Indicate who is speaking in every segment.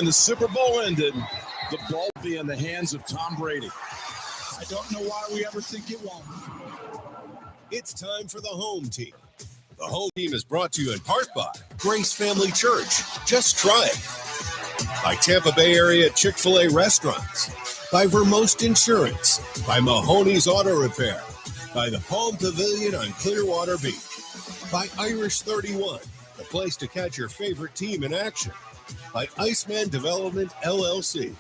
Speaker 1: when the Super Bowl ended, the ball would be in the hands of Tom Brady.
Speaker 2: I don't know why we ever think it won't.
Speaker 3: It's time for the home team. The home team is brought to you in part by Grace Family Church. Just try it. By Tampa Bay area Chick-fil-A restaurants. By Vermost Insurance. By Mahoney's Auto Repair. By the Palm Pavilion on Clearwater Beach. By Irish 31, the place to catch your favorite team in action. By Iceman Development, LLC.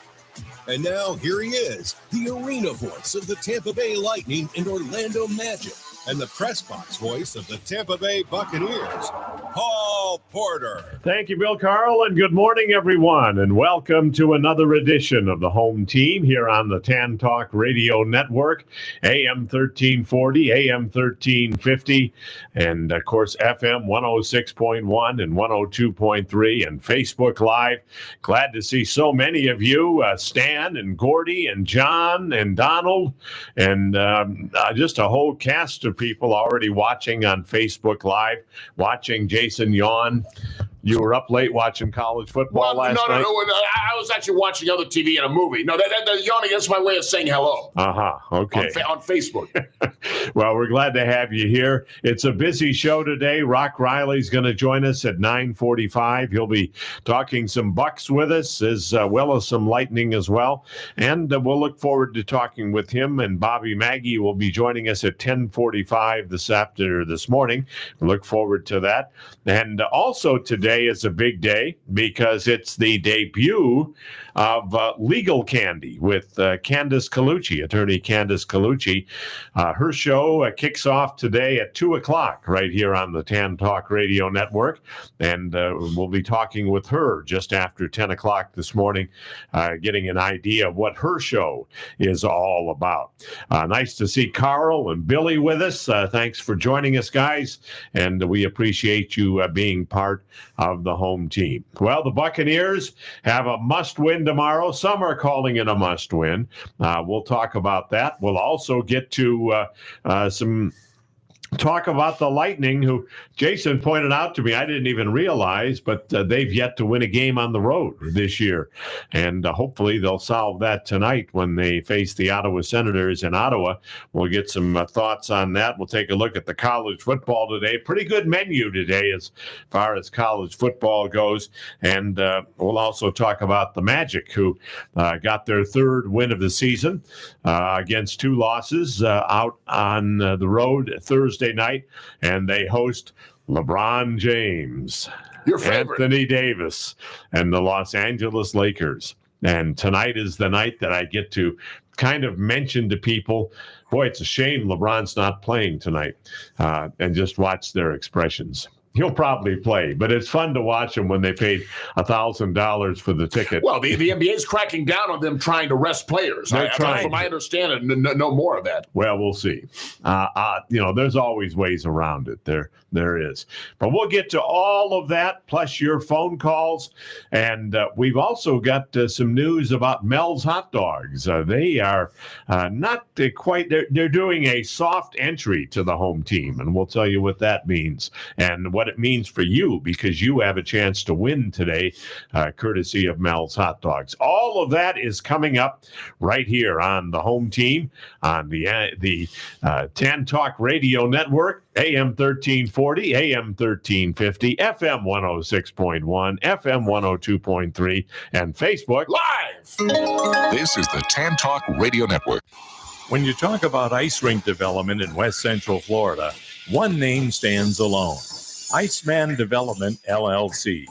Speaker 3: And now, here he is, the arena voice of the Tampa Bay Lightning and Orlando Magic, and the press box voice of the Tampa Bay Buccaneers, Paul Porter.
Speaker 4: Thank you, Bill Carl, and good morning, everyone, and welcome to another edition of the home team here on the TAN Talk Radio Network, AM 1340, AM 1350, and, of course, FM 106.1 and 102.3, and Facebook Live. Glad to see so many of you, Stan and Gordy and John and Donald, and just a whole cast of people already watching on Facebook Live, watching Jason yawn. You were up late watching college football last night?
Speaker 5: No. I was actually watching other TV and a movie. No, that yawning, that's my way of saying hello.
Speaker 4: Okay.
Speaker 5: On Facebook.
Speaker 4: Well, we're glad to have you here. It's a busy show today. Rock Riley's going to join us at 9:45. He'll be talking some Bucks with us, as well as some Lightning as well. And we'll look forward to talking with him. And Bobby Maggie will be joining us at 10:45 this morning. We look forward to that. And also today is a big day because it's the debut of Legal Candy with Candace Colucci, attorney Candace Colucci. Her show kicks off today at 2 o'clock right here on the TAN Talk Radio Network. And we'll be talking with her just after 10 o'clock this morning, getting an idea of what her show is all about. Nice to see Carl and Billy with us. Thanks for joining us, guys. And we appreciate you being part of the home team. Well, the Buccaneers have a must-win tomorrow. Some are calling it a must-win. We'll talk about that. We'll also get to some talk about the Lightning, who Jason pointed out to me, I didn't even realize, but they've yet to win a game on the road this year. And hopefully they'll solve that tonight when they face the Ottawa Senators in Ottawa. We'll get some thoughts on that. We'll take a look at the college football today. Pretty good menu today as far as college football goes. And we'll also talk about the Magic, who got their third win of the season against two losses out on the road Thursday night, and they host LeBron James,
Speaker 5: your favorite,
Speaker 4: Anthony Davis, and the Los Angeles Lakers. And tonight is the night that I get to kind of mention to people, boy, it's a shame LeBron's not playing tonight, and just watch their expressions. He'll probably play, but it's fun to watch him when they paid $1,000 for the ticket.
Speaker 5: Well, the NBA is cracking down on them trying to rest players. From my understanding, no more of that.
Speaker 4: Well, we'll see. There's always ways around it. There is. But we'll get to all of that, plus your phone calls. And we've also got some news about Mel's Hot Dogs. They are not quite, they're doing a soft entry to the home team. And we'll tell you what that means and what it means for you, because you have a chance to win today, courtesy of Mel's Hot Dogs. All of that is coming up right here on the home team on the TAN Talk Radio Network, AM 1340, AM 1350, FM 106.1, FM 102.3, and Facebook
Speaker 5: Live.
Speaker 6: This is the TAN Talk Radio Network.
Speaker 7: When you talk about ice rink development in West Central Florida, one name stands alone: Iceman Development, LLC.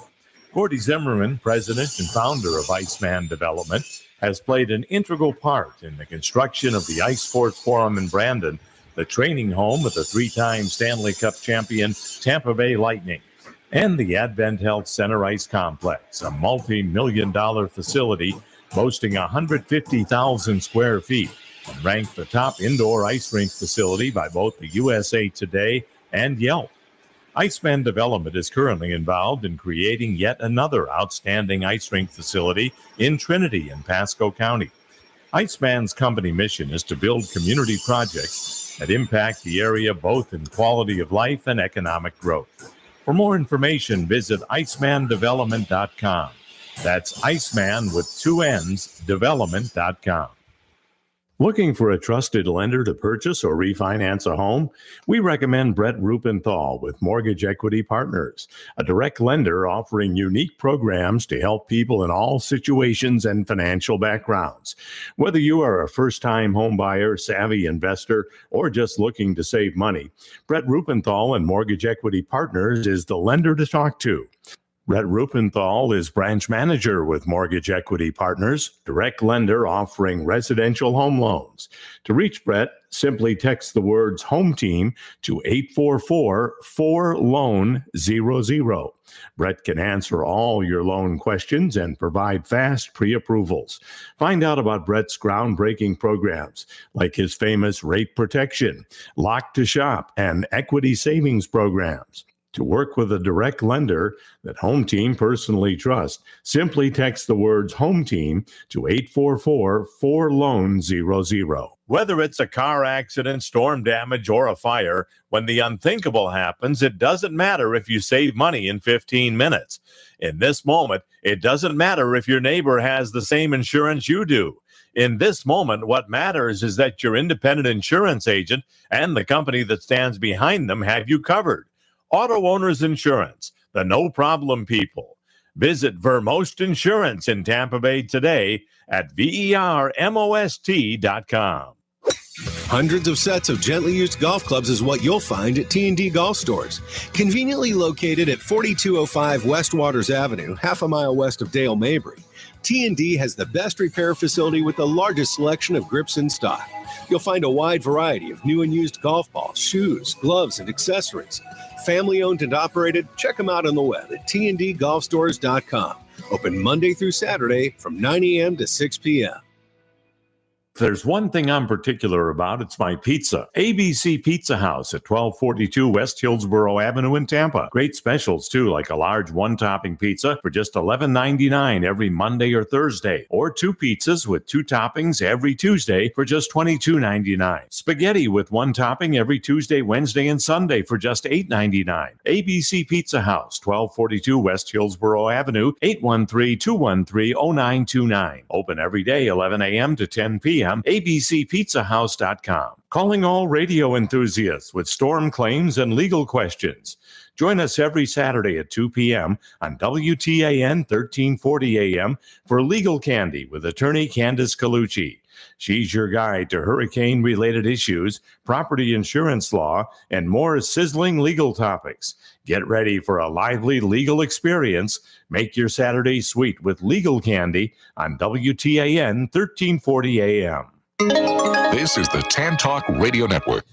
Speaker 7: Gordy Zimmerman, president and founder of Iceman Development, has played an integral part in the construction of the Ice Sports Forum in Brandon, the training home of the three-time Stanley Cup champion Tampa Bay Lightning, and the Advent Health Center Ice Complex, a multi-million-dollar facility boasting 150,000 square feet, and ranked the top indoor ice rink facility by both the USA Today and Yelp. Iceman Development is currently involved in creating yet another outstanding ice rink facility in Trinity and Pasco County. Iceman's company mission is to build community projects that impact the area both in quality of life and economic growth. For more information, visit icemandevelopment.com. That's Iceman with 2 N's, development.com. Looking for a trusted lender to purchase or refinance a home? We recommend Brett Rupenthal with Mortgage Equity Partners, a direct lender offering unique programs to help people in all situations and financial backgrounds. Whether you are a first-time home buyer, savvy investor, or just looking to save money, Brett Rupenthal and Mortgage Equity Partners is the lender to talk to. Brett Rupenthal is branch manager with Mortgage Equity Partners, direct lender offering residential home loans. To reach Brett, simply text the words Home Team to 844-4LOAN-00. Brett can answer all your loan questions and provide fast pre-approvals. Find out about Brett's groundbreaking programs like his famous Rate Protection, Lock to Shop, and Equity Savings programs. To work with a direct lender that Home Team personally trusts, simply text the words Home Team to 844-4LOAN-00. Whether it's a car accident, storm damage, or a fire, when the unthinkable happens, it doesn't matter if you save money in 15 minutes. In this moment, it doesn't matter if your neighbor has the same insurance you do. In this moment, what matters is that your independent insurance agent and the company that stands behind them have you covered. Auto Owners Insurance, the no-problem people. Visit Vermost Insurance in Tampa Bay today at vermost.com.
Speaker 3: Hundreds of sets of gently used golf clubs is what you'll find at T&D Golf Stores. Conveniently located at 4205 West Waters Avenue, half a mile west of Dale Mabry, T&D has the best repair facility with the largest selection of grips in stock. You'll find a wide variety of new and used golf balls, shoes, gloves, and accessories. Family owned and operated, check them out on the web at tndgolfstores.com. Open Monday through Saturday from 9 a.m. to 6 p.m.
Speaker 7: If there's one thing I'm particular about, it's my pizza. ABC Pizza House at 1242 West Hillsborough Avenue in Tampa. Great specials, too, like a large one-topping pizza for just $11.99 every Monday or Thursday, or 2 pizzas with 2 toppings every Tuesday for just $22.99. Spaghetti with 1 topping every Tuesday, Wednesday, and Sunday for just $8.99. ABC Pizza House, 1242 West Hillsborough Avenue, 813-213-0929. Open every day, 11 a.m. to 10 p.m. abcpizzahouse.com. Calling all radio enthusiasts with storm claims and legal questions. Join us every Saturday at 2 p.m. on WTAN 1340 AM for Legal Candy with attorney Candace Colucci. She's your guide to hurricane-related issues, property insurance law, and more sizzling legal topics. Get ready for a lively legal experience. Make your Saturday sweet with Legal Candy on WTAN 1340 AM.
Speaker 6: This is the TAN Talk Radio Network.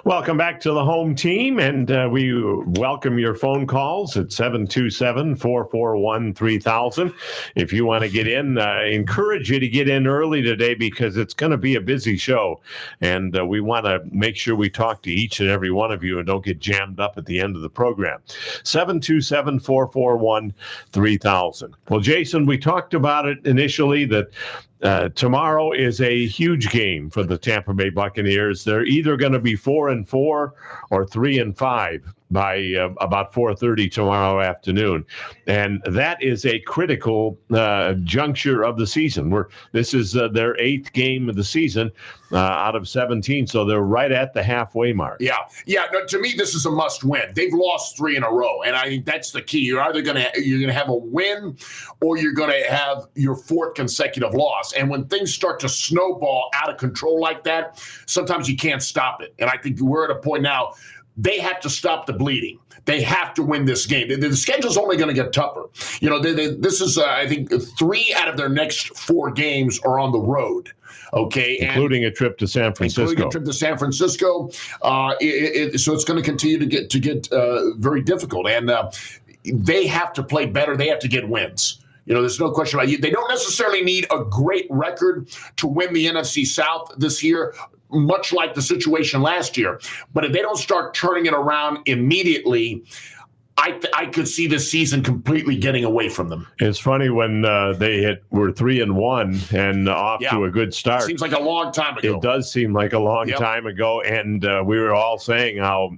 Speaker 4: Welcome back to the Home Team, and we welcome your phone calls at 727-441-3000. If you want to get in, encourage you to get in early today because it's going to be a busy show, and we want to make sure we talk to each and every one of you and don't get jammed up at the end of the program. 727-441-3000. Well, Jason, we talked about it initially that tomorrow is a huge game for the Tampa Bay Buccaneers. They're either going to be 4-4 or 3-5 by about 4:30 tomorrow afternoon, and that is a critical juncture of the season. This is their 8th game of the season out of 17, so they're right at the halfway mark.
Speaker 5: Yeah. No, to me, this is a must-win. They've lost 3 in a row, and I think that's the key. You're either going to have a win, or you're going to have your 4th consecutive loss. And when things start to snowball out of control like that, sometimes you can't stop it. And I think we're at a point now. They have to stop the bleeding. They have to win this game. The schedule's only going to get tougher. You know, this is, I think, 3 out of their next 4 games are on the road. Okay,
Speaker 4: including a trip to San Francisco.
Speaker 5: So it's going to continue to get very difficult, and they have to play better. They have to get wins. You know, there's no question about it. They don't necessarily need a great record to win the NFC South this year, much like the situation last year. But if they don't start turning it around immediately, I could see this season completely getting away from them.
Speaker 4: It's funny when they were 3-1 and off to a good start.
Speaker 5: Seems like a long time ago.
Speaker 4: It does seem like a long time ago, and we were all saying how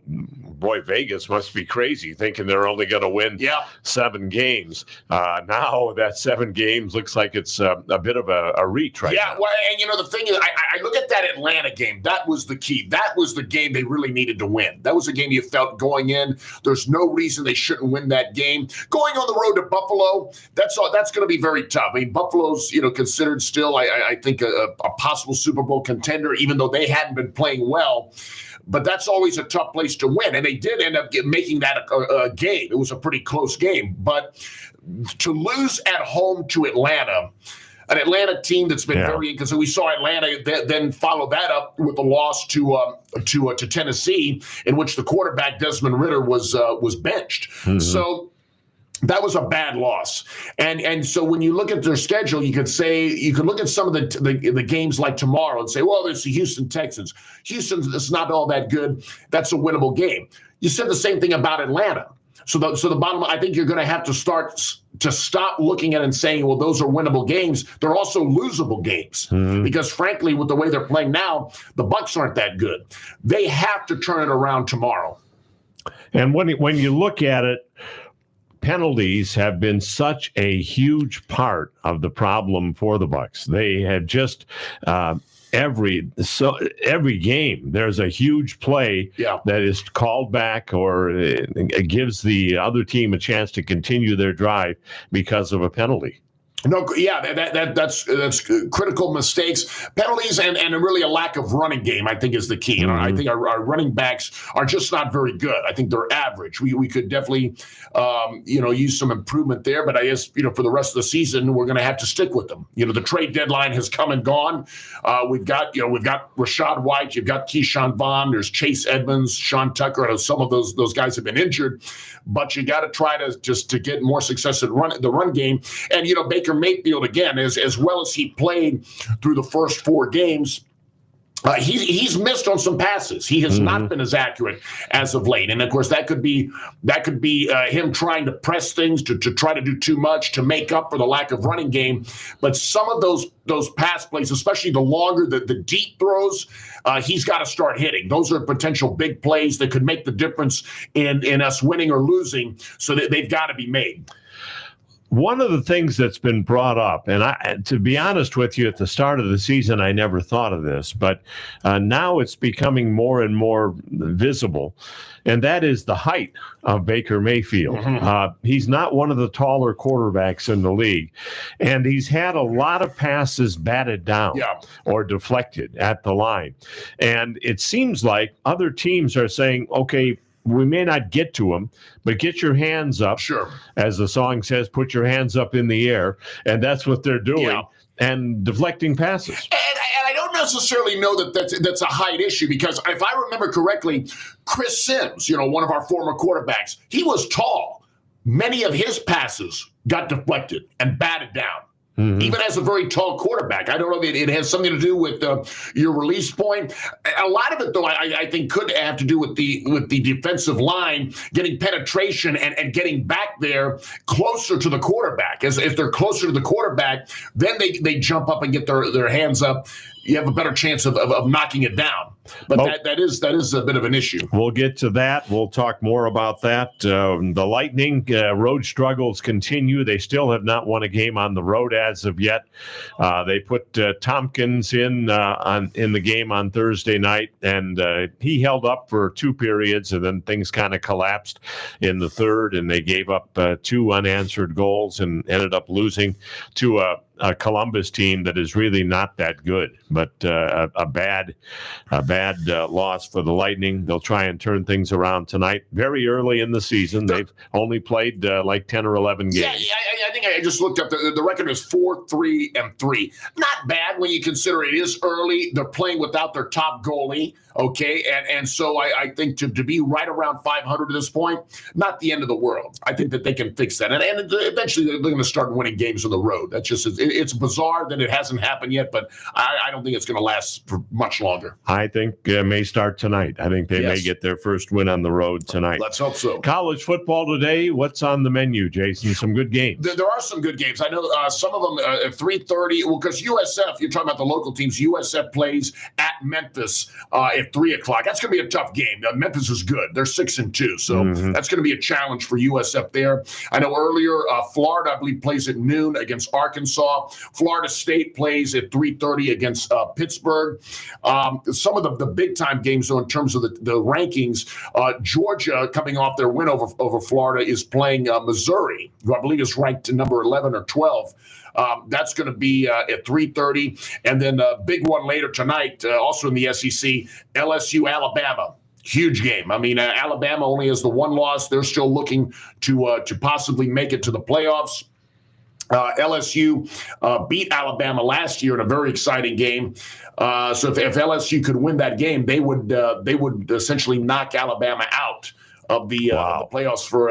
Speaker 4: boy, Vegas must be crazy thinking they're only going to win 7 games. Now that 7 games looks like it's a bit of a reach right now.
Speaker 5: Well, and the thing is, I look at that Atlanta game. That was the key. That was the game they really needed to win. That was a game you felt going in. There's no reason they shouldn't win that game. Going on the road to Buffalo, that's going to be very tough. I mean, Buffalo's considered still, I think, a possible Super Bowl contender, even though they hadn't been playing well. But that's always a tough place to win. And they did end up making that a game. It was a pretty close game. But to lose at home to Atlanta, an Atlanta team that's been very, because we saw Atlanta then follow that up with a loss to Tennessee, in which the quarterback Desmond Ridder was benched. Mm-hmm. So that was a bad loss. And so when you look at their schedule, you could look at some of the games like tomorrow and say, well, there's the Houston Texans. Houston's not all that good. That's a winnable game. You said the same thing about Atlanta. So the bottom line, I think you're going to have to stop looking at it and saying, well, those are winnable games. They're also losable games because, frankly, with the way they're playing now, the Bucs aren't that good. They have to turn it around tomorrow.
Speaker 4: And when you look at it, penalties have been such a huge part of the problem for the Bucs. They have just every game there's a huge play that is called back or it gives the other team a chance to continue their drive because of a penalty.
Speaker 5: No, that's critical mistakes, penalties, and really a lack of running game, I think, is the key. I think our running backs are just not very good. I think they're average. We could definitely, use some improvement there. But I guess, for the rest of the season, we're going to have to stick with them. The trade deadline has come and gone. We've got Rachaad White, you've got Keyshawn Vaughn, there's Chase Edmonds, Sean Tucker. Some of those guys have been injured, but you got to try to get more success at the run game. And Baker Mayfield, again, as well as he played through the first 4 games, he's missed on some passes. He has not been as accurate as of late, and of course that could be him trying to press things to try to do too much to make up for the lack of running game. But some of those pass plays, especially the longer, the deep throws, he's got to start hitting. Those are potential big plays that could make the difference in us winning or losing. So that they've got to be made.
Speaker 4: One of the things that's been brought up, and to be honest with you, at the start of the season, I never thought of this, but now it's becoming more and more visible, and that is the height of Baker Mayfield. He's not one of the taller quarterbacks in the league, and he's had a lot of passes batted down or deflected at the line. And it seems like other teams are saying, okay, we may not get to them, but get your hands up. Sure. As the song says, put your hands up in the air. And that's what they're doing and deflecting passes.
Speaker 5: And I don't necessarily know that's a height issue because if I remember correctly, Chris Sims, one of our former quarterbacks, he was tall. Many of his passes got deflected and batted down. Even as a very tall quarterback. I don't know if it has something to do with your release point. A lot of it, though, I think could have to do with the defensive line getting penetration and getting back there closer to the quarterback. As if they're closer to the quarterback, then they jump up and get their hands up. You have a better chance of knocking it down. But that is a bit of an issue.
Speaker 4: We'll get to that. We'll talk more about that. The Lightning road struggles continue. They still have not won a game on the road as of yet. They put Tompkins in the game on Thursday night, and he held up for 2 periods, and then things kind of collapsed in the third, and they gave up 2 unanswered goals and ended up losing to a Columbus team that is really not that good, but a bad loss for the Lightning. They'll try and turn things around tonight. Very early in the season, they've only played like 10 or 11 games.
Speaker 5: I think I just looked up. The record is 4-3-3. Not bad when you consider it is early. They're playing without their top goalie. Okay, and so I think to be right around 500 at this point, not the end of the world. I think that they can fix that, and eventually they're going to start winning games on the road. That's just it's bizarre that it hasn't happened yet, but I don't think it's going to last for much longer.
Speaker 4: I think it may start tonight. I think they may get their first win on the road tonight.
Speaker 5: Let's hope so.
Speaker 4: College football today. What's on the menu, Jason? Some good games.
Speaker 5: there are some good games. I know some of them at 3:30. Well, because USF, you're talking about the local teams. USF plays at Memphis at 3:00. That's going to be a tough game. Memphis is good. They're 6-2, so that's going to be a challenge for USF there. I know earlier Florida, I believe, plays at noon against Arkansas. Florida State plays at 3:30 against Pittsburgh. Some of the big time games, though, in terms of the rankings, Georgia, coming off their win over Florida, is playing Missouri, who I believe is ranked to number 11 or 12. That's going to be at 3:30. And then a big one later tonight, also in the SEC, LSU, Alabama. Huge game. I mean, Alabama only has the one loss. They're still looking to possibly make it to the playoffs. LSU beat Alabama last year in a very exciting game. So if LSU could win that game, they would essentially knock Alabama out of the playoffs for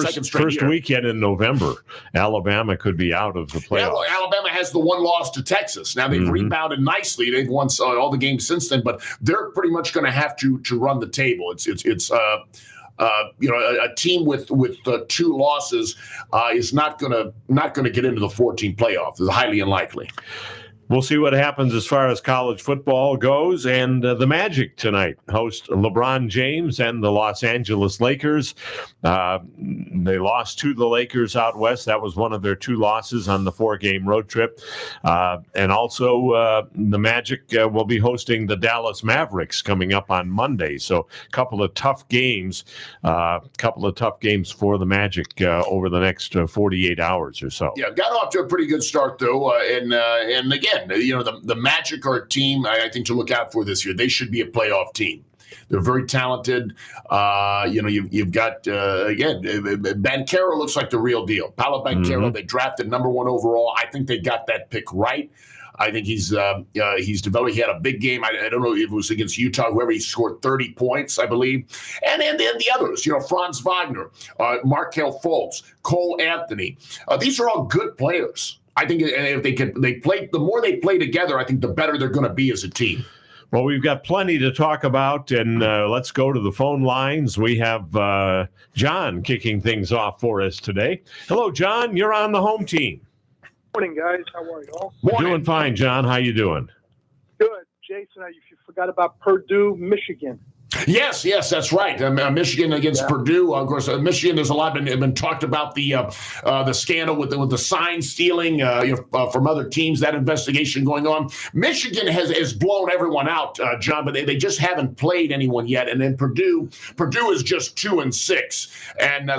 Speaker 5: second straight
Speaker 4: first
Speaker 5: year.
Speaker 4: Weekend in November. Alabama could be out of the playoffs.
Speaker 5: Yeah, well, Alabama has the one loss to Texas. Now they've rebounded nicely. They've won all the games since then, but they're pretty much going to have to run the table. It's a team with 2 losses is not going to get into the 14 playoff. It's highly unlikely.
Speaker 4: We'll see what happens as far as college football goes. And the Magic tonight host LeBron James and the Los Angeles Lakers. They lost to the Lakers out west. That was one of their 2 losses on the 4-game road trip. And also the Magic will be hosting the Dallas Mavericks coming up on Monday. So a couple of tough games for the Magic over the next 48 hours or so.
Speaker 5: Yeah, got off to a pretty good start, though. And again, the Magic are a team I think to look out for this year. They should be a playoff team. They're very talented. You've got, again, Banchero looks like the real deal. Paolo Banchero, they drafted number 1 overall. I think they got that pick right. I think he's developed. He had a big game. I don't know if it was against Utah, whoever. He scored 30 points, I believe. And then the others, Franz Wagner, Markelle Fultz, Cole Anthony. These are all good players. I think if the more they play together, I think the better they're going to be as a team.
Speaker 4: Well, we've got plenty to talk about, and let's go to the phone lines. We have John kicking things off for us today. Hello, John. You're on the home team.
Speaker 8: Morning, guys. How are you all?
Speaker 4: Doing fine, John. How you doing?
Speaker 8: Good. Jason, you forgot about Purdue, Michigan.
Speaker 5: Yes, that's right. Michigan against Purdue. Of course, Michigan. There's a lot been talked about the scandal with the sign stealing from other teams. That investigation going on. Michigan has blown everyone out, John, but they just haven't played anyone yet. And then Purdue is just 2-6, and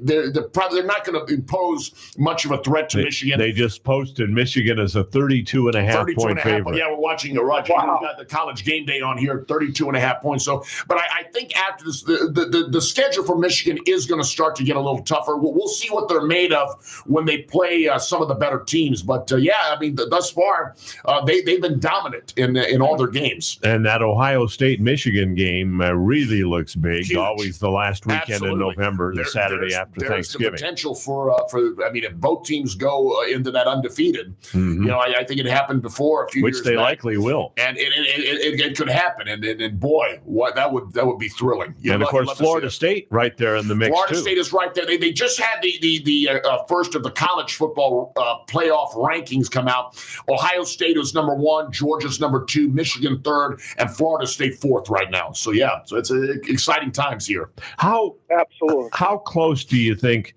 Speaker 5: they're not going to impose much of a threat to Michigan.
Speaker 4: They just posted Michigan as a 32.5 point favorite.
Speaker 5: Yeah, we're watching Roger. Wow. We've got the College Game Day on here. 32.5 points. So, but I think after this, the schedule for Michigan is going to start to get a little tougher. We'll see what they're made of when they play some of the better teams. But thus far, they've been dominant in all their games.
Speaker 4: And that Ohio State-Michigan game really looks big.
Speaker 5: Huge.
Speaker 4: Always the last weekend in November, the Saturday after Thanksgiving.
Speaker 5: There's the potential for if both teams go into that undefeated, I think it happened before a few years
Speaker 4: back. Which they likely will.
Speaker 5: And it could happen. And boy, what that would be thrilling.
Speaker 4: And of course, Florida State right there in the mix.
Speaker 5: Florida
Speaker 4: too.
Speaker 5: State is right there. They just had the first of the college football playoff rankings come out. Ohio State is number 1, Georgia's number 2, Michigan 3rd, and Florida State 4th right now. So it's exciting times here.
Speaker 4: How close do you think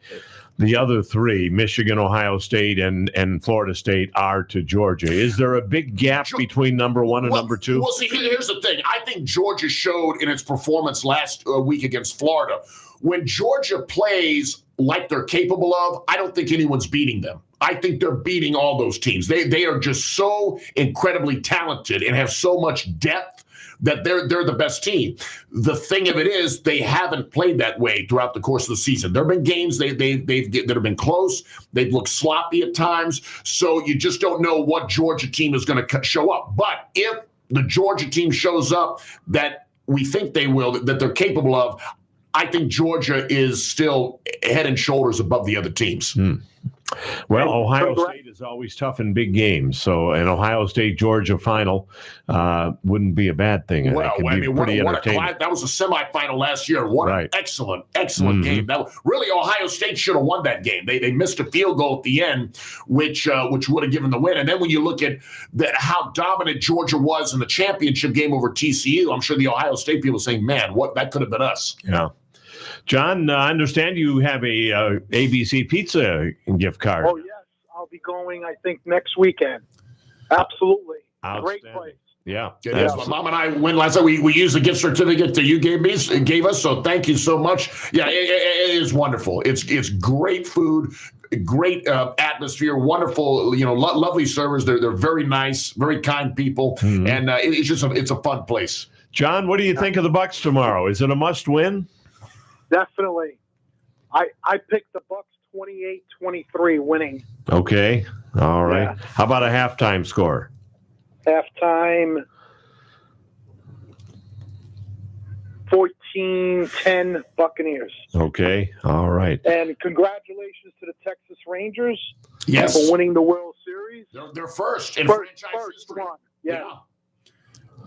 Speaker 4: the other 3, Michigan, Ohio State, and Florida State, are to Georgia? Is there a big gap between number 1 and number 2?
Speaker 5: Well, see, here's the thing. I think Georgia showed in its performance last week against Florida. When Georgia plays like they're capable of, I don't think anyone's beating them. I think they're beating all those teams. They are just so incredibly talented and have so much depth that they're the best team. The thing of it is, they haven't played that way throughout the course of the season. There have been games that have been close. They've looked sloppy at times. So you just don't know what Georgia team is going to show up. But if the Georgia team shows up that we think they will, that they're capable of, I think Georgia is still head and shoulders above the other teams.
Speaker 4: Well,
Speaker 8: And
Speaker 4: Ohio
Speaker 8: congrats.
Speaker 4: State is always tough in big games, so an Ohio State-Georgia final wouldn't be a bad thing.
Speaker 5: Well,
Speaker 4: It could
Speaker 5: I
Speaker 4: be
Speaker 5: mean,
Speaker 4: pretty
Speaker 5: what a
Speaker 4: entertaining.
Speaker 5: that was a semifinal last year. What
Speaker 4: Right.
Speaker 5: an excellent game. That really Ohio State should have won that game. They missed a field goal at the end, which would have given the win. And then when you look at how dominant Georgia was in the championship game over TCU, I'm sure the Ohio State people saying, "Man, that could have been us."
Speaker 4: Yeah. John, I understand you have a ABC Pizza gift card.
Speaker 8: Oh, yes. I'll be going, I think, next weekend. Absolutely. Great
Speaker 4: Outstanding.
Speaker 8: place.
Speaker 4: Yeah.
Speaker 5: It is. My mom and I went last night. We used the gift certificate that you gave us. So thank you so much. Yeah, it is wonderful. It's great food, great atmosphere, wonderful. Lovely servers. They're very nice, very kind people, and it's a fun place.
Speaker 4: John, what do you think of the Bucks tomorrow? Is it a must-win?
Speaker 8: Definitely. I picked the Bucks 28-23 winning.
Speaker 4: Okay. All right.
Speaker 8: Yeah.
Speaker 4: How about a halftime score?
Speaker 8: Halftime 14-10 Buccaneers.
Speaker 4: Okay. All right.
Speaker 8: And congratulations to the Texas Rangers
Speaker 5: Yes.
Speaker 8: for winning the World Series.
Speaker 5: They're first in
Speaker 8: First
Speaker 5: franchise history.
Speaker 8: one. Yeah.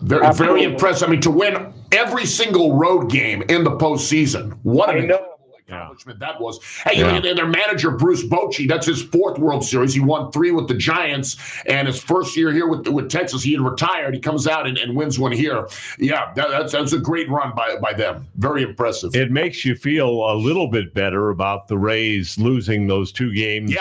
Speaker 5: Very
Speaker 8: Absolutely.
Speaker 5: impressive. I mean, to win every single road game in the postseason, what an
Speaker 8: I know.
Speaker 5: incredible accomplishment that was. Hey, and their manager, Bruce Bochy, that's his fourth World Series. He won 3 with the Giants, and his first year here with Texas, he had retired. He comes out and wins one here. Yeah, that's a great run by them. Very impressive.
Speaker 4: It makes you feel a little bit better about the Rays losing those 2 games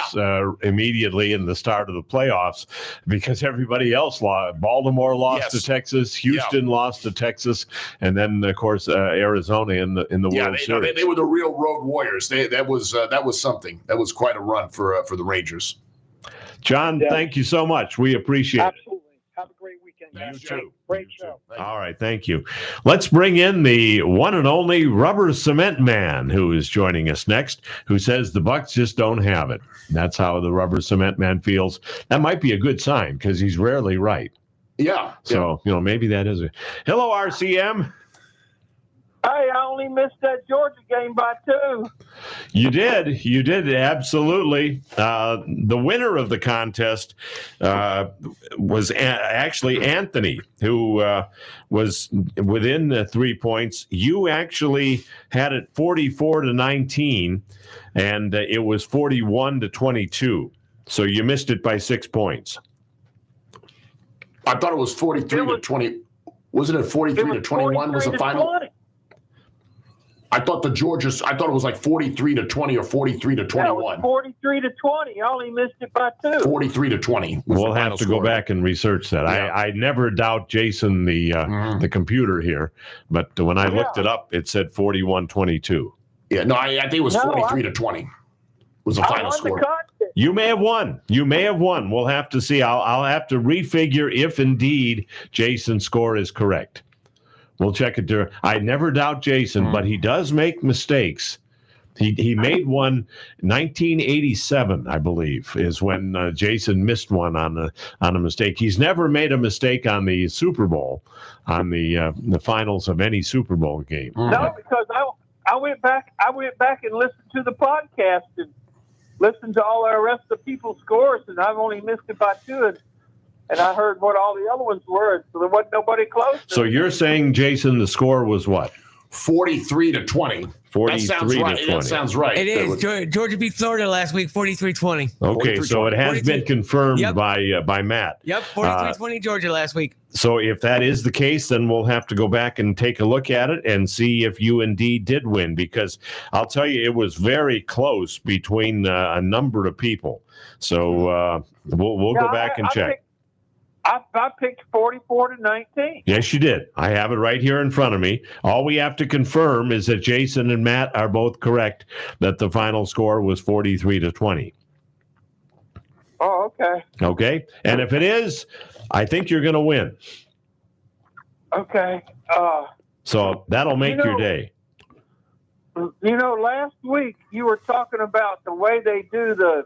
Speaker 4: immediately in the start of the playoffs, because everybody else lost. Baltimore lost to Texas, Houston lost to Texas, and then of course Arizona in the World Series.
Speaker 5: They were the real road warriors. That was something. That was quite a run for the Rangers.
Speaker 4: John, thank you so much. We appreciate it.
Speaker 8: Absolutely. Have a great weekend.
Speaker 5: You
Speaker 8: guys.
Speaker 5: too.
Speaker 8: Great show.
Speaker 4: All right, thank you. Let's bring in the one and only Rubber Cement Man, who is joining us next, who says the Bucks just don't have it. That's how the Rubber Cement Man feels. That might be a good sign, because he's rarely right.
Speaker 5: Yeah.
Speaker 4: So, maybe that is it. Hello, RCM.
Speaker 9: Hey, I only missed that Georgia game by 2.
Speaker 4: You did, absolutely. The winner of the contest was actually Anthony, who was within 3 points. You actually had it 44-19, and it was 41-22. So you missed it by 6 points.
Speaker 5: I thought it was 43-20. Wasn't it 43-21 was the final?
Speaker 9: 20.
Speaker 5: I thought it was like 43-20 or 43-21.
Speaker 9: 43-20. I only missed it by 2.
Speaker 5: 43-20.
Speaker 4: We'll have to go back and research that.
Speaker 5: Yeah.
Speaker 4: I never doubt Jason, the computer here, but when I looked it up, it said 41-22.
Speaker 5: Yeah, no, I think it was 43-20 was the final score.
Speaker 4: You may have won. We'll have to see. I'll have to refigure if indeed Jason's score is correct. We'll check it there. I never doubt Jason, but he does make mistakes. He made one 1987, I believe, is when Jason missed one on a mistake. He's never made a mistake on the Super Bowl, on the finals of any Super Bowl game.
Speaker 9: No, because I went back and listened to the podcast and listened to all the rest of the people's scores, and I've only missed it by 2. And I heard what all the other ones were, so there wasn't nobody close.
Speaker 4: So you're saying, Jason, the score was what?
Speaker 5: 43-20.
Speaker 4: 43-20.
Speaker 5: That sounds right.
Speaker 10: It is. Georgia beat Florida last week, 43-20.
Speaker 4: Okay, so it has
Speaker 10: 42.
Speaker 4: been confirmed
Speaker 10: Yep.
Speaker 4: by Matt.
Speaker 10: Yep, 43-20 Georgia last week.
Speaker 4: So if that is the case, then we'll have to go back and take a look at it and see if you indeed did win, because I'll tell you, it was very close between a number of people. So we'll go back and check.
Speaker 9: I picked 44-19.
Speaker 4: Yes, you did. I have it right here in front of me. All we have to confirm is that Jason and Matt are both correct, that the final score was 43-20.
Speaker 9: Oh, okay.
Speaker 4: Okay? And if it is, I think you're going to win.
Speaker 9: Okay.
Speaker 4: So that'll make your day.
Speaker 9: Last week you were talking about the way they do the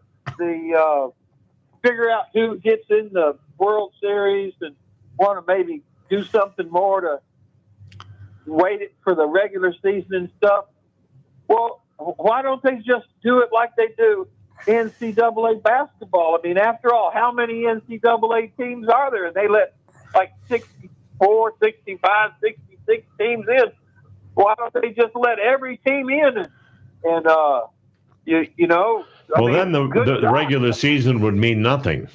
Speaker 9: figure out who gets in the World Series and want to maybe do something more to wait it for the regular season and stuff. Well, why don't they just do it like they do NCAA basketball. I mean, after all, how many NCAA teams are there? And they let like 64, 65, 66 teams in. Why don't they just let every team in? And you know.
Speaker 4: Well, then the regular season would mean nothing.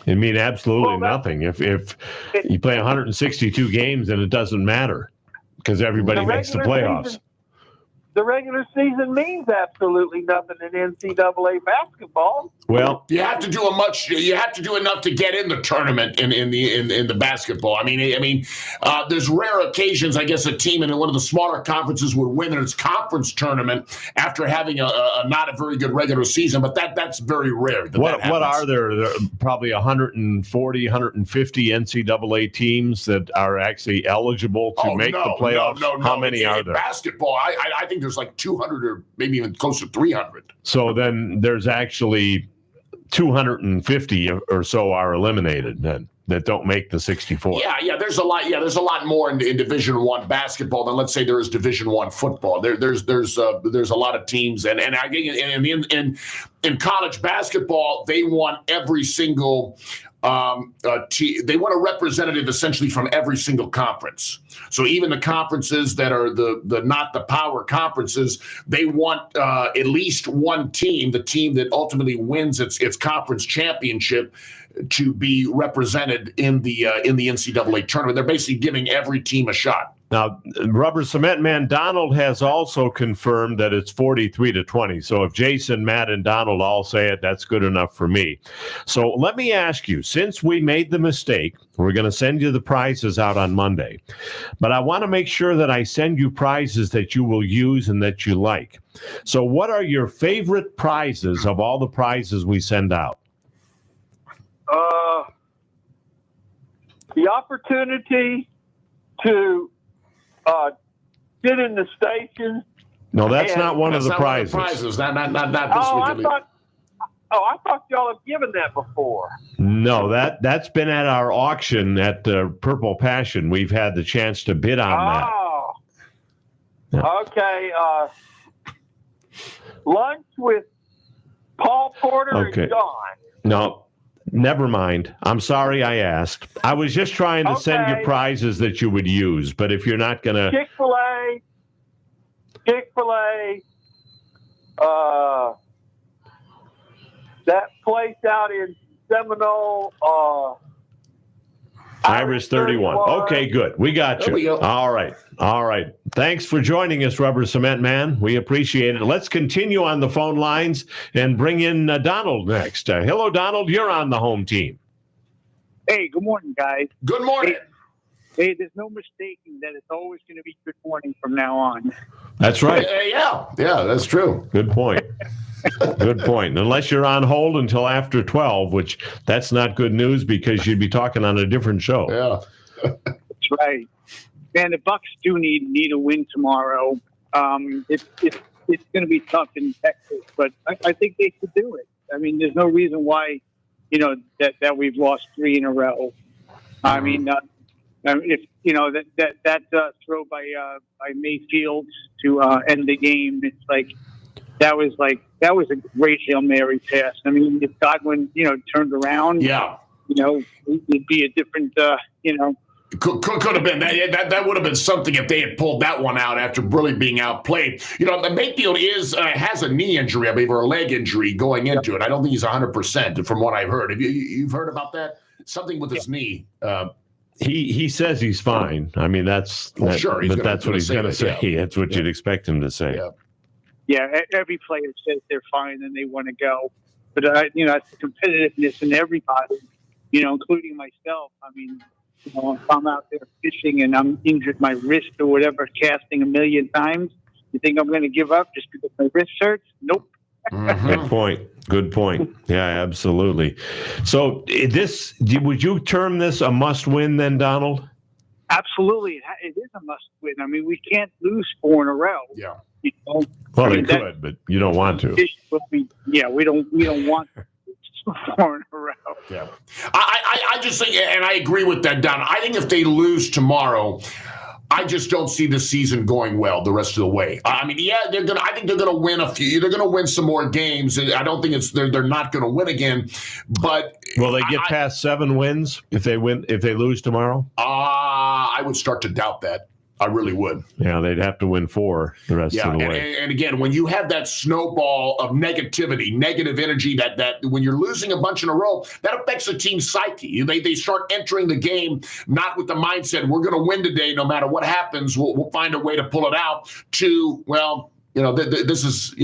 Speaker 4: It'd mean absolutely nothing. If you play 162 games, then it doesn't matter because everybody makes the playoffs.
Speaker 9: The regular season means absolutely nothing in NCAA basketball.
Speaker 4: Well,
Speaker 5: you have to do enough to get in the tournament in the basketball. I mean, there's rare occasions, I guess, a team in one of the smaller conferences would win its conference tournament after having a not a very good regular season, but that's very rare.
Speaker 4: What are there? There are probably 140, 150 NCAA teams that are actually eligible to make the playoffs.
Speaker 5: No.
Speaker 4: How many are there?
Speaker 5: Basketball, I think there's like 200 or maybe even close to 300.
Speaker 4: So then there's actually 250 or so are eliminated then that don't make the 64.
Speaker 5: Yeah, there's a lot. Yeah, there's a lot more in Division I basketball than let's say there is Division I football. There's a lot of teams, and I think in college basketball they want every single. They want a representative essentially from every single conference. So even the conferences that are the not the power conferences, they want at least one team, the team that ultimately wins its conference championship, to be represented in the NCAA tournament. They're basically giving every team a shot.
Speaker 4: Now, Rubber Cement Man Donald has also confirmed that it's 43-20. So if Jason, Matt, and Donald all say it, that's good enough for me. So let me ask you, since we made the mistake, we're going to send you the prizes out on Monday. But I want to make sure that I send you prizes that you will use and that you like. So what are your favorite prizes of all the prizes we send out?
Speaker 9: The opportunity to sit in the station.
Speaker 4: No, that's not one of the prizes.
Speaker 5: Not this week.
Speaker 9: I thought y'all have given that before.
Speaker 4: No, that's been at our auction at Purple Passion. We've had the chance to bid on that.
Speaker 9: Oh,
Speaker 4: Yeah.
Speaker 9: Okay. Lunch with Paul Porter and John.
Speaker 4: No, never mind. I'm sorry I asked. I was just trying to send you prizes that you would use, but if you're not going to... Chick-fil-A, that place out in Seminole, Iris 31. Okay, good. We got you.
Speaker 5: We go.
Speaker 4: All right. Thanks for joining us, Rubber Cement Man. We appreciate it. Let's continue on the phone lines and bring in Donald next. Hello, Donald. You're on the home team.
Speaker 11: Hey, good morning, guys.
Speaker 5: Good morning.
Speaker 11: Hey, there's no mistaking that it's always going to be good morning from now on.
Speaker 4: That's right.
Speaker 5: Yeah, that's true.
Speaker 4: Good point. Good point. Unless you're on hold until after 12, which that's not good news because you'd be talking on a different show.
Speaker 5: Yeah.
Speaker 11: That's right. Man, the Bucks do need a win tomorrow. It's going to be tough in Texas, but I think they could do it. I mean, there's no reason why, that we've lost 3 in a row. I mean, if that throw by Mayfield to end the game, it's that was a great Hail Mary pass. I mean, if Godwin turned around, it'd be a different
Speaker 5: Could have been that would have been something if they had pulled that one out after really being outplayed. Mayfield has a knee injury, I believe, or a leg injury going into it. I don't think he's 100% from what I've heard. Have you've heard about that? Something with his knee.
Speaker 4: He says he's fine. I mean, that's what he's going to say. Yeah. That's what you'd expect him to say.
Speaker 11: Yeah, every player says they're fine and they want to go. But, it's the competitiveness in everybody, including myself. I mean, if I'm out there fishing and I'm injured my wrist or whatever, casting 1,000,000 times, you think I'm going to give up just because my wrist hurts? Nope.
Speaker 4: Mm-hmm. Good point. Yeah, absolutely. So would you term this a must-win then, Donald?
Speaker 11: Absolutely. It is a must-win. I mean, we can't lose 4 in a row.
Speaker 5: Yeah.
Speaker 4: Well, they could, but you don't want to.
Speaker 11: We don't want 4 in a row.
Speaker 5: Yeah. I just think, and I agree with that, Don. I think if they lose tomorrow, I just don't see the season going well the rest of the way. I mean, yeah, I think they're gonna win a few. They're gonna win some more games. I don't think they're not gonna win again. But
Speaker 4: will they get past 7 wins if they lose tomorrow?
Speaker 5: I would start to doubt that. I really would.
Speaker 4: Yeah, they'd have to win 4 the rest of the way.
Speaker 5: And again, when you have that snowball of negativity, negative energy, that when you're losing a bunch in a row, that affects the team's psyche. They start entering the game not with the mindset, we're going to win today no matter what happens, we'll find a way to pull it out, to, well, this is,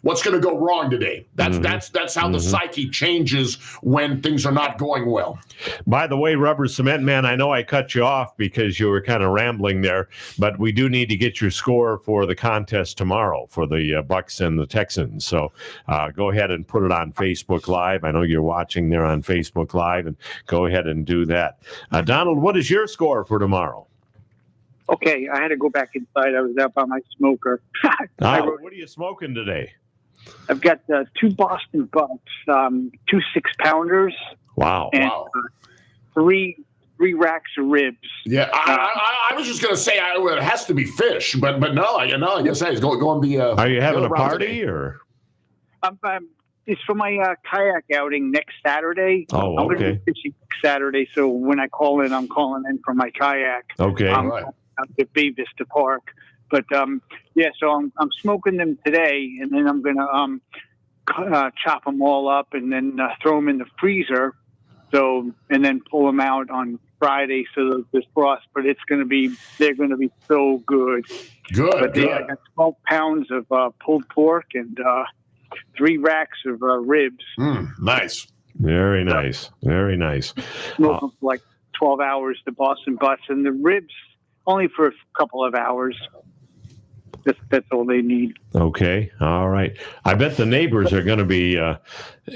Speaker 5: what's going to go wrong today? That's how the psyche changes when things are not going well.
Speaker 4: By the way, Rubber Cement Man, I know I cut you off because you were kind of rambling there, but we do need to get your score for the contest tomorrow for the Bucks and the Texans. So go ahead and put it on Facebook Live. I know you're watching there on Facebook Live, and go ahead and do that. Donald, what is your score for tomorrow?
Speaker 11: Okay, I had to go back inside. I was out by my smoker.
Speaker 4: What are you smoking today?
Speaker 11: I've got 2 Boston Bucks, 2 6-pounders.
Speaker 4: Wow.
Speaker 11: And 3 racks of ribs.
Speaker 5: Yeah, I was just going to say it has to be fish, but no, I guess it's going to be.
Speaker 4: Are you having a party or?
Speaker 11: It's for my kayak outing next Saturday.
Speaker 4: Oh,
Speaker 11: I'm going to
Speaker 4: okay.
Speaker 11: be fishing Saturday, so when I call in, I'm calling in for my kayak.
Speaker 4: Okay,
Speaker 11: right. Out at Bay Vista Park. But so I'm smoking them today, and then I'm gonna chop them all up and then throw them in the freezer. So and then pull them out on Friday so there's frost. But they're gonna be so good.
Speaker 5: Good.
Speaker 11: I got 12 pounds of pulled pork and 3 racks of ribs.
Speaker 5: Nice.
Speaker 4: Very nice. Very nice.
Speaker 11: Smoke them for like 12 hours, the Boston butts, and the ribs only for a couple of hours. That's all they need.
Speaker 4: Okay. All right. I bet the neighbors are going to be,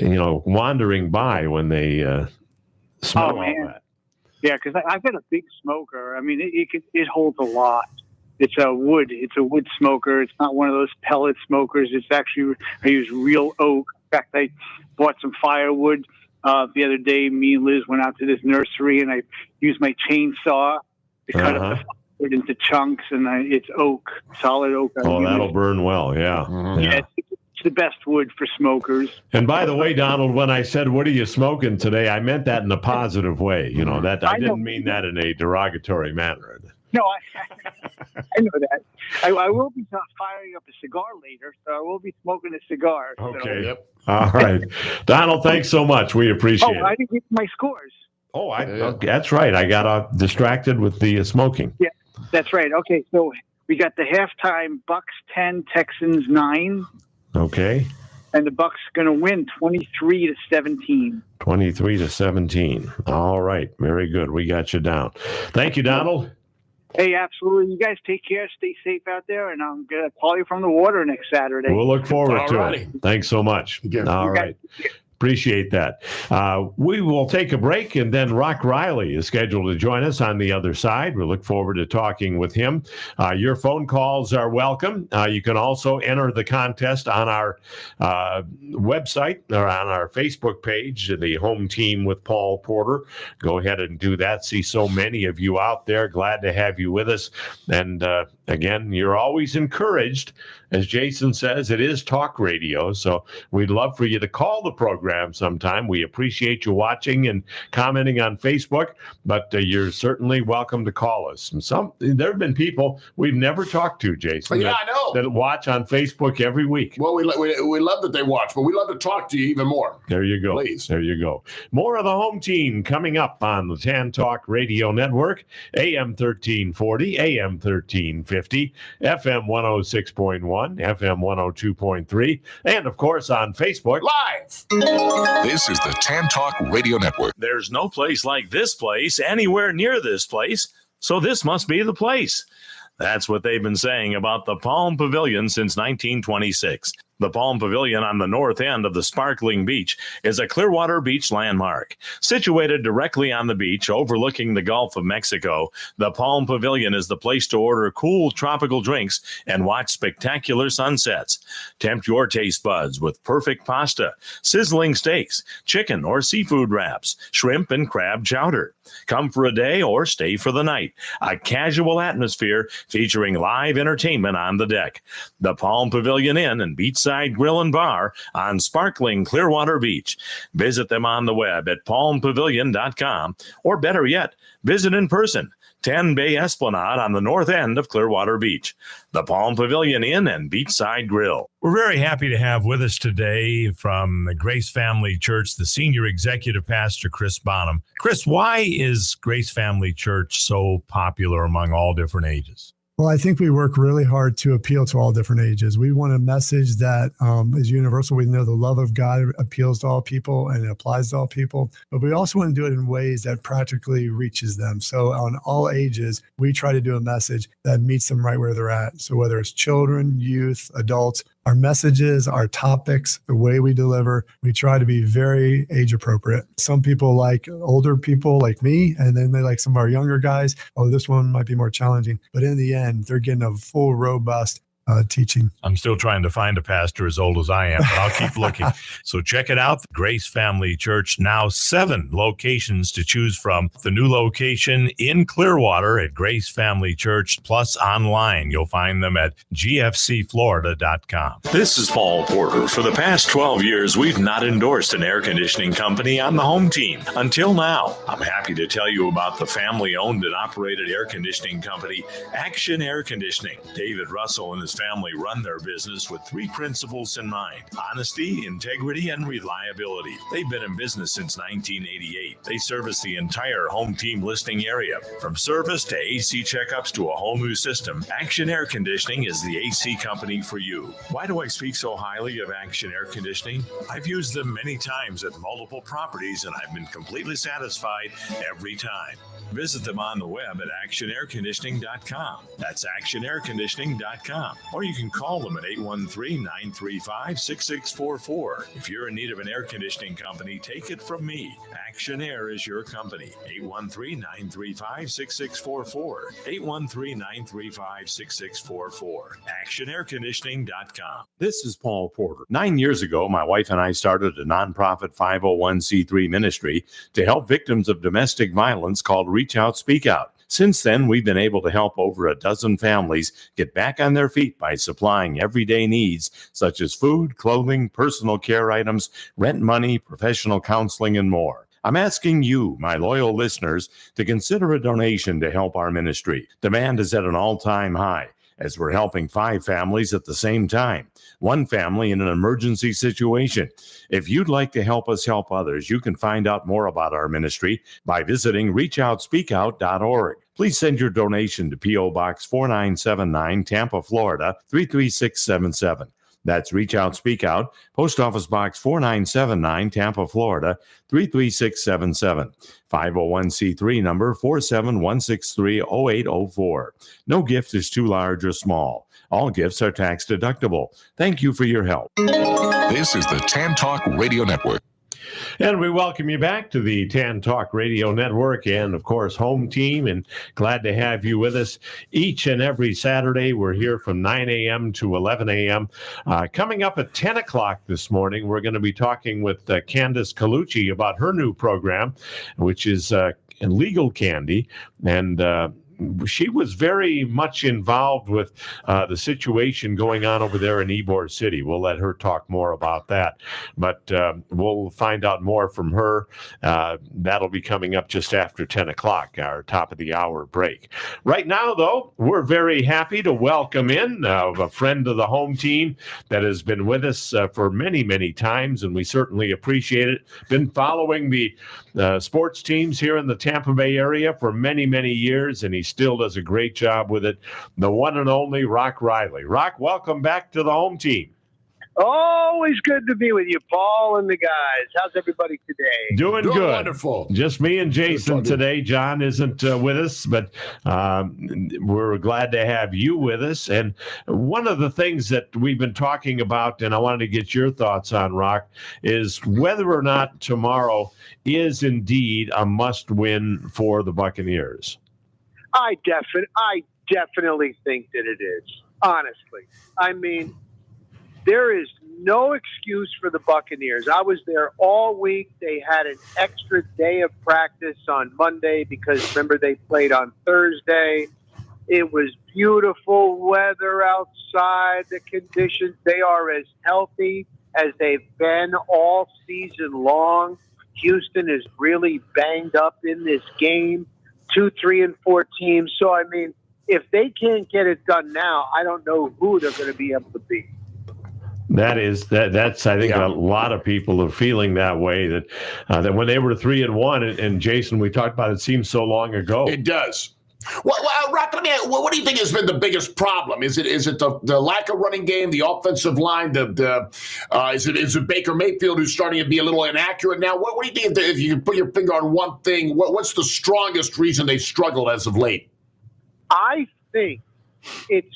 Speaker 4: wandering by when they smell all that.
Speaker 11: Yeah, because I've got a big smoker. I mean, it holds a lot. It's a wood smoker. It's not one of those pellet smokers. It's actually, I use real oak. In fact, I bought some firewood the other day. Me and Liz went out to this nursery, and I used my chainsaw to cut up the firewood into chunks, and it's oak, solid oak.
Speaker 4: That'll burn well, yeah.
Speaker 11: Yeah, it's the best wood for smokers.
Speaker 4: And by the way, Donald, when I said, what are you smoking today, I meant that in a positive way. That I didn't mean that in a derogatory manner.
Speaker 11: No, I know that. I will be firing up a cigar later, so I will be smoking a cigar.
Speaker 4: Okay. Yep. All right. Donald, thanks so much. We appreciate it.
Speaker 11: I didn't get my scores.
Speaker 4: That's right. I got distracted with the smoking.
Speaker 11: Yeah, that's right. Okay, so we got the halftime Bucks 10, Texans 9.
Speaker 4: Okay.
Speaker 11: And the Bucks going to win 23-17.
Speaker 4: 23-17. All right. Very good. We got you down. Thank you, Donald.
Speaker 11: Hey, absolutely. You guys take care. Stay safe out there, and I'm going to call you from the water next Saturday.
Speaker 4: We'll look forward to it. Thanks so much. All right. Appreciate that. We will take a break, and then Rock Riley is scheduled to join us on the other side. We look forward to talking with him. Your phone calls are welcome. You can also enter the contest on our website or on our Facebook page, the Home Team with Paul Porter. Go ahead and do that. See so many of you out there. Glad to have you with us. And again, you're always encouraged. As Jason says, it is talk radio, so we'd love for you to call the program sometime. We appreciate you watching and commenting on Facebook, but you're certainly welcome to call us. And there have been people we've never talked to, Jason,
Speaker 5: I know,
Speaker 4: that watch on Facebook every week.
Speaker 5: Well, we love that they watch, but we love to talk to you even more.
Speaker 4: There you go.
Speaker 5: Please.
Speaker 4: There you go. More of the Home Team coming up on the TAN Talk Radio Network, AM 1340, AM 1350, FM 106.1. FM 102.3, and of course on Facebook
Speaker 5: Live.
Speaker 6: This is the TAN Talk Radio Network.
Speaker 12: There's no place like this place anywhere near this place, so this must be the place. That's what they've been saying about the Palm Pavilion since 1926. The Palm Pavilion on the north end of the sparkling beach is a Clearwater beach landmark. Situated directly on the beach overlooking the Gulf of Mexico, the Palm Pavilion is the place to order cool tropical drinks and watch spectacular sunsets. Tempt your taste buds with perfect pasta, sizzling steaks, chicken or seafood wraps, shrimp and crab chowder. Come for a day or stay for the night. A casual atmosphere featuring live entertainment on the deck. The Palm Pavilion Inn and Beachside Grill and Bar on sparkling Clearwater Beach. Visit them on the web at palmpavilion.com, or better yet, visit in person. 10 Bay Esplanade on the north end of Clearwater Beach. The Palm Pavilion Inn and Beachside Grill.
Speaker 7: We're very happy to have with us today from the Grace Family Church, the senior executive pastor, Chris Bonham. Chris, why is Grace Family Church so popular among all different ages?
Speaker 13: Well, I think we work really hard to appeal to all different ages. We want a message that is universal. We know the love of God appeals to all people and it applies to all people, but we also want to do it in ways that practically reaches them. So on all ages, we try to do a message that meets them right where they're at. So whether it's children, youth, adults, our messages, our topics, the way we deliver, we try to be very age appropriate. Some people like older people like me, and then they like some of our younger guys. Oh, this one might be more challenging. But in the end, they're getting a full, robust teaching.
Speaker 7: I'm still trying to find a pastor as old as I am, but I'll keep looking. So check it out. Grace Family Church, now 7 locations to choose from. The new location in Clearwater at Grace Family Church, plus online. You'll find them at gfcflorida.com.
Speaker 12: This is Paul Porter. For the past 12 years, we've not endorsed an air conditioning company on the home team. Until now, I'm happy to tell you about the family-owned and operated air conditioning company, Action Air Conditioning. David Russell and his family run their business with 3 principles in mind: honesty, integrity, and reliability. They've been in business since 1988. They service the entire home team listing area. From service to AC checkups to a whole new system, Action Air Conditioning is the AC company for you. Why do I speak so highly of Action Air Conditioning? I've used them many times at multiple properties, and I've been completely satisfied every time. Visit them on the web at actionairconditioning.com. That's actionairconditioning.com. Or you can call them at 813-935-6644. If you're in need of an air conditioning company, take it from me. Action Air is your company. 813-935-6644. 813-935-6644. actionairconditioning.com.
Speaker 7: This is Paul Porter. 9 years ago, my wife and I started a nonprofit 501c3 ministry to help victims of domestic violence called Reach Out, Speak Out. Since then, we've been able to help over a dozen families get back on their feet by supplying everyday needs such as food, clothing, personal care items, rent money, professional counseling, and more. I'm asking you, my loyal listeners, to consider a donation to help our ministry. Demand is at an all-time high, as we're helping 5 families at the same time, 1 family in an emergency situation. If you'd like to help us help others, you can find out more about our ministry by visiting reachoutspeakout.org. Please send your donation to P.O. Box 4979, Tampa, Florida, 33677. That's Reach Out, Speak Out, Post Office Box 4979, Tampa, Florida, 33677. 501c3 number 471630804. No gift is too large or small. All gifts are tax deductible. Thank you for your help.
Speaker 6: This is the TAN Talk Radio Network.
Speaker 4: And we welcome you back to the TAN Talk Radio Network and, of course, home team. And glad to have you with us each and every Saturday. We're here from 9 a.m. to 11 a.m. Coming up at 10 o'clock this morning, we're going to be talking with Candace Colucci about her new program, which is Legal Candy. And she was very much involved with the situation going on over there in Ybor City. We'll let her talk more about that, but we'll find out more from her. That'll be coming up just after 10 o'clock, our top of the hour break. Right now, though, we're very happy to welcome in a friend of the home team that has been with us for many, many times, and we certainly appreciate it. Been following the sports teams here in the Tampa Bay area for many, many years, and he still does a great job with it. The one and only Rock Riley. Rock, welcome back to the home team.
Speaker 14: Always good to be with you, Paul and the guys. How's everybody today?
Speaker 4: Doing good.
Speaker 5: Wonderful.
Speaker 4: Just me and Jason today. John isn't with us, but we're glad to have you with us. And one of the things that we've been talking about, and I wanted to get your thoughts on, Rock, is whether or not tomorrow is indeed a must-win for the Buccaneers.
Speaker 14: I definitely think that it is, honestly. I mean, there is no excuse for the Buccaneers. I was there all week. They had an extra day of practice on Monday because, remember, they played on Thursday. It was beautiful weather outside. The conditions, they are as healthy as they've been all season long. Houston is really banged up in this game, 2, 3, and 4 teams. So, I mean, if they can't get it done now, I don't know who they're going to be able to beat.
Speaker 4: That's I think a lot of people are feeling that way, that when they were 3-1, and Jason, we talked about it seems so long ago.
Speaker 5: It does. Well, Rock, let me ask, what do you think has been the biggest problem? Is it the lack of running game, the offensive line, is it Baker Mayfield who's starting to be a little inaccurate now? What do you think, if you can put your finger on one thing, what's the strongest reason they've struggled as of late?
Speaker 14: I think it's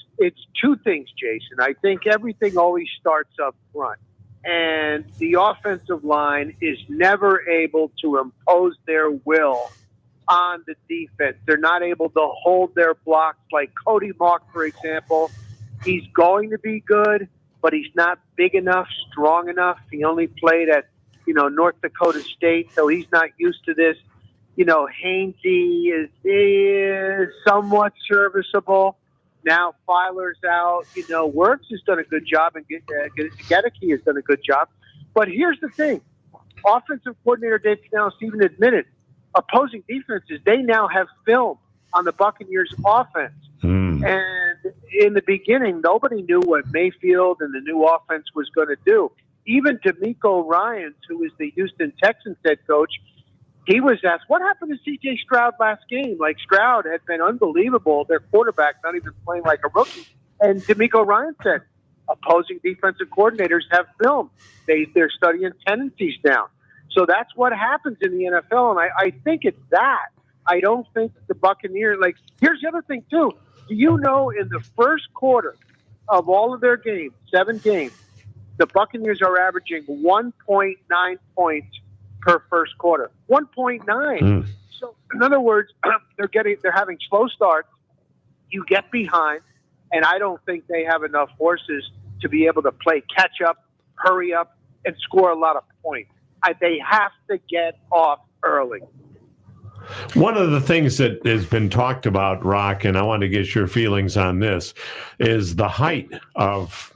Speaker 14: two things, Jason. I think everything always starts up front, and the offensive line is never able to impose their will on the defense. They're not able to hold their blocks. Like Cody Mock, for example, he's going to be good, but he's not big enough, strong enough. He only played at, North Dakota State, so he's not used to this. Hainsey is somewhat serviceable. Now Filer's out. Wirtz has done a good job, and Gedeke has done a good job. But here's the thing. Offensive coordinator Dave Canales even admitted opposing defenses, they now have film on the Buccaneers offense. And in the beginning, nobody knew what Mayfield and the new offense was going to do. Even D'Amico Ryans, who is the Houston Texans head coach, he was asked, what happened to C.J. Stroud last game? Like, Stroud had been unbelievable, their quarterback, not even playing like a rookie. And D'Amico Ryans said, opposing defensive coordinators have film. They're studying tendencies down. So that's what happens in the NFL, and I think it's that. I don't think the Buccaneers, here's the other thing, too. Do you know in the first quarter of all of their games, 7 games, the Buccaneers are averaging 1.9 points per first quarter? 1.9. So, in other words, they're having slow starts. You get behind, and I don't think they have enough horses to be able to play catch up, hurry up, and score a lot of points. They have to get off early.
Speaker 4: One of the things that has been talked about, Rock, and I want to get your feelings on this, is the height of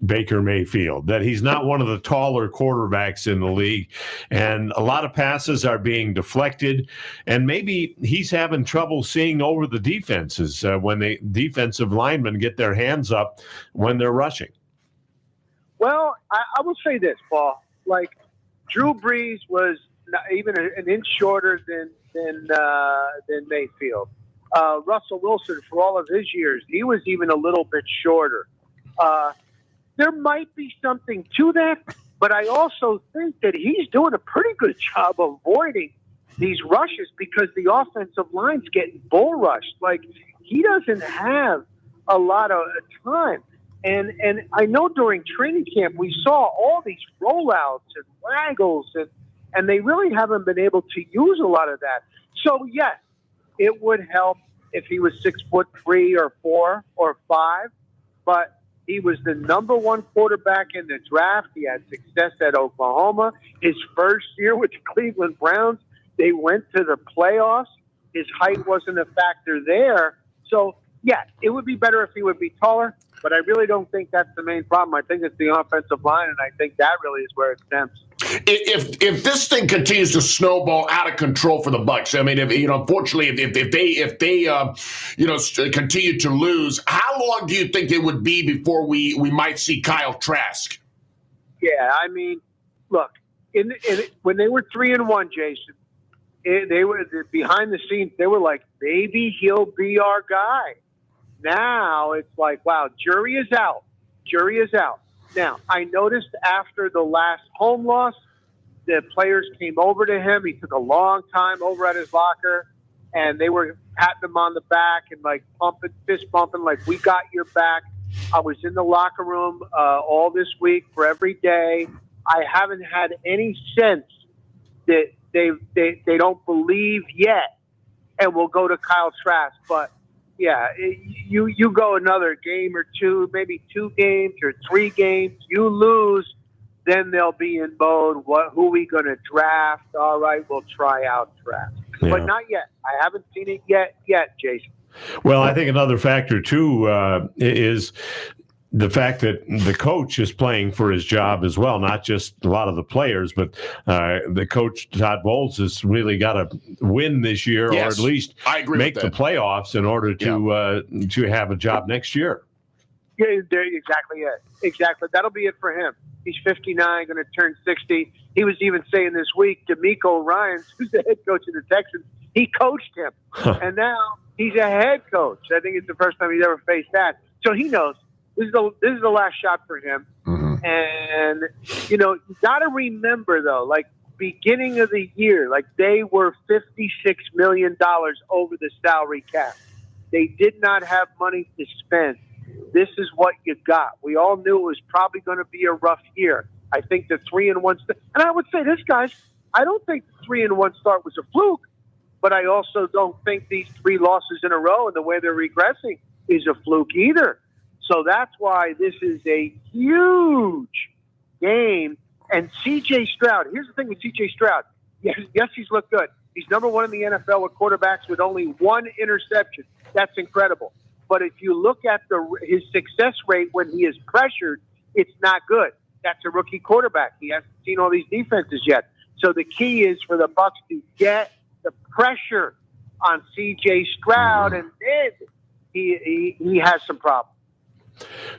Speaker 4: Baker Mayfield, that he's not one of the taller quarterbacks in the league, and a lot of passes are being deflected, and maybe he's having trouble seeing over the defenses when the defensive linemen get their hands up when they're rushing.
Speaker 14: Well, I will say this, Paul. Drew Brees was not even an inch shorter than Mayfield. Russell Wilson, for all of his years, he was even a little bit shorter. There might be something to that, but I also think that he's doing a pretty good job avoiding these rushes because the offensive line's getting bull rushed. He doesn't have a lot of time. And I know during training camp we saw all these rollouts and waggles, and they really haven't been able to use a lot of that. So, yes, it would help if he was 6'3" or 4 or 5, but he was the number 1 quarterback in the draft. He had success at Oklahoma. His first year with the Cleveland Browns, they went to the playoffs. His height wasn't a factor there. So, yeah, it would be better if he would be taller, but I really don't think that's the main problem. I think it's the offensive line, and I think that really is where it stems.
Speaker 5: If this thing continues to snowball out of control for the Bucs, I mean, unfortunately, if they continue to lose, how long do you think it would be before we might see Kyle Trask?
Speaker 14: Yeah, I mean, look, when they were 3-1, Jason, they were behind the scenes. They were like, maybe he'll be our guy. Now it's like, wow, jury is out. Now, I noticed after the last home loss, the players came over to him. He took a long time over at his locker, and they were patting him on the back and like fist bumping, like, we got your back. I was in the locker room all this week for every day. I haven't had any sense that they don't believe yet, and we'll go to Kyle Trask. But yeah, you go another game or two, maybe 2 games or 3 games, you lose, then they'll be in mode. Who are we going to draft? All right, we'll try out draft.
Speaker 4: Yeah.
Speaker 14: But not yet. I haven't seen it yet, Jason.
Speaker 4: Well, I think another factor, too, is the fact that the coach is playing for his job as well, not just a lot of the players, but the coach, Todd Bowles, has really got to win this year,
Speaker 5: Yes,
Speaker 4: or at least
Speaker 5: I agree
Speaker 4: make
Speaker 5: with
Speaker 4: the
Speaker 5: that.
Speaker 4: playoffs in order to have a job next year.
Speaker 14: Yeah, exactly it. Exactly. That'll be it for him. He's 59, going to turn 60. He was even saying this week, D'Amico Ryans, who's the head coach of the Texans, he coached him. And now he's a head coach. I think it's the first time he's ever faced that. So he knows this is the last shot for him.
Speaker 5: Mm-hmm.
Speaker 14: And, you got to remember, though, like beginning of the year, like they were $56 million over the salary cap. They did not have money to spend. This is what you got. We all knew it was probably going to be a rough year. I think the 3-1 and I would say this, guys, I don't think the 3-1 start was a fluke, but I also don't think these 3 losses in a row and the way they're regressing is a fluke either. So that's why this is a huge game. And C.J. Stroud, here's the thing with C.J. Stroud. Yes, he's looked good. He's number 1 in the NFL with quarterbacks with only 1 interception. That's incredible. But if you look at his success rate when he is pressured, it's not good. That's a rookie quarterback. He hasn't seen all these defenses yet. So the key is for the Bucs to get the pressure on C.J. Stroud, and then he has some problems.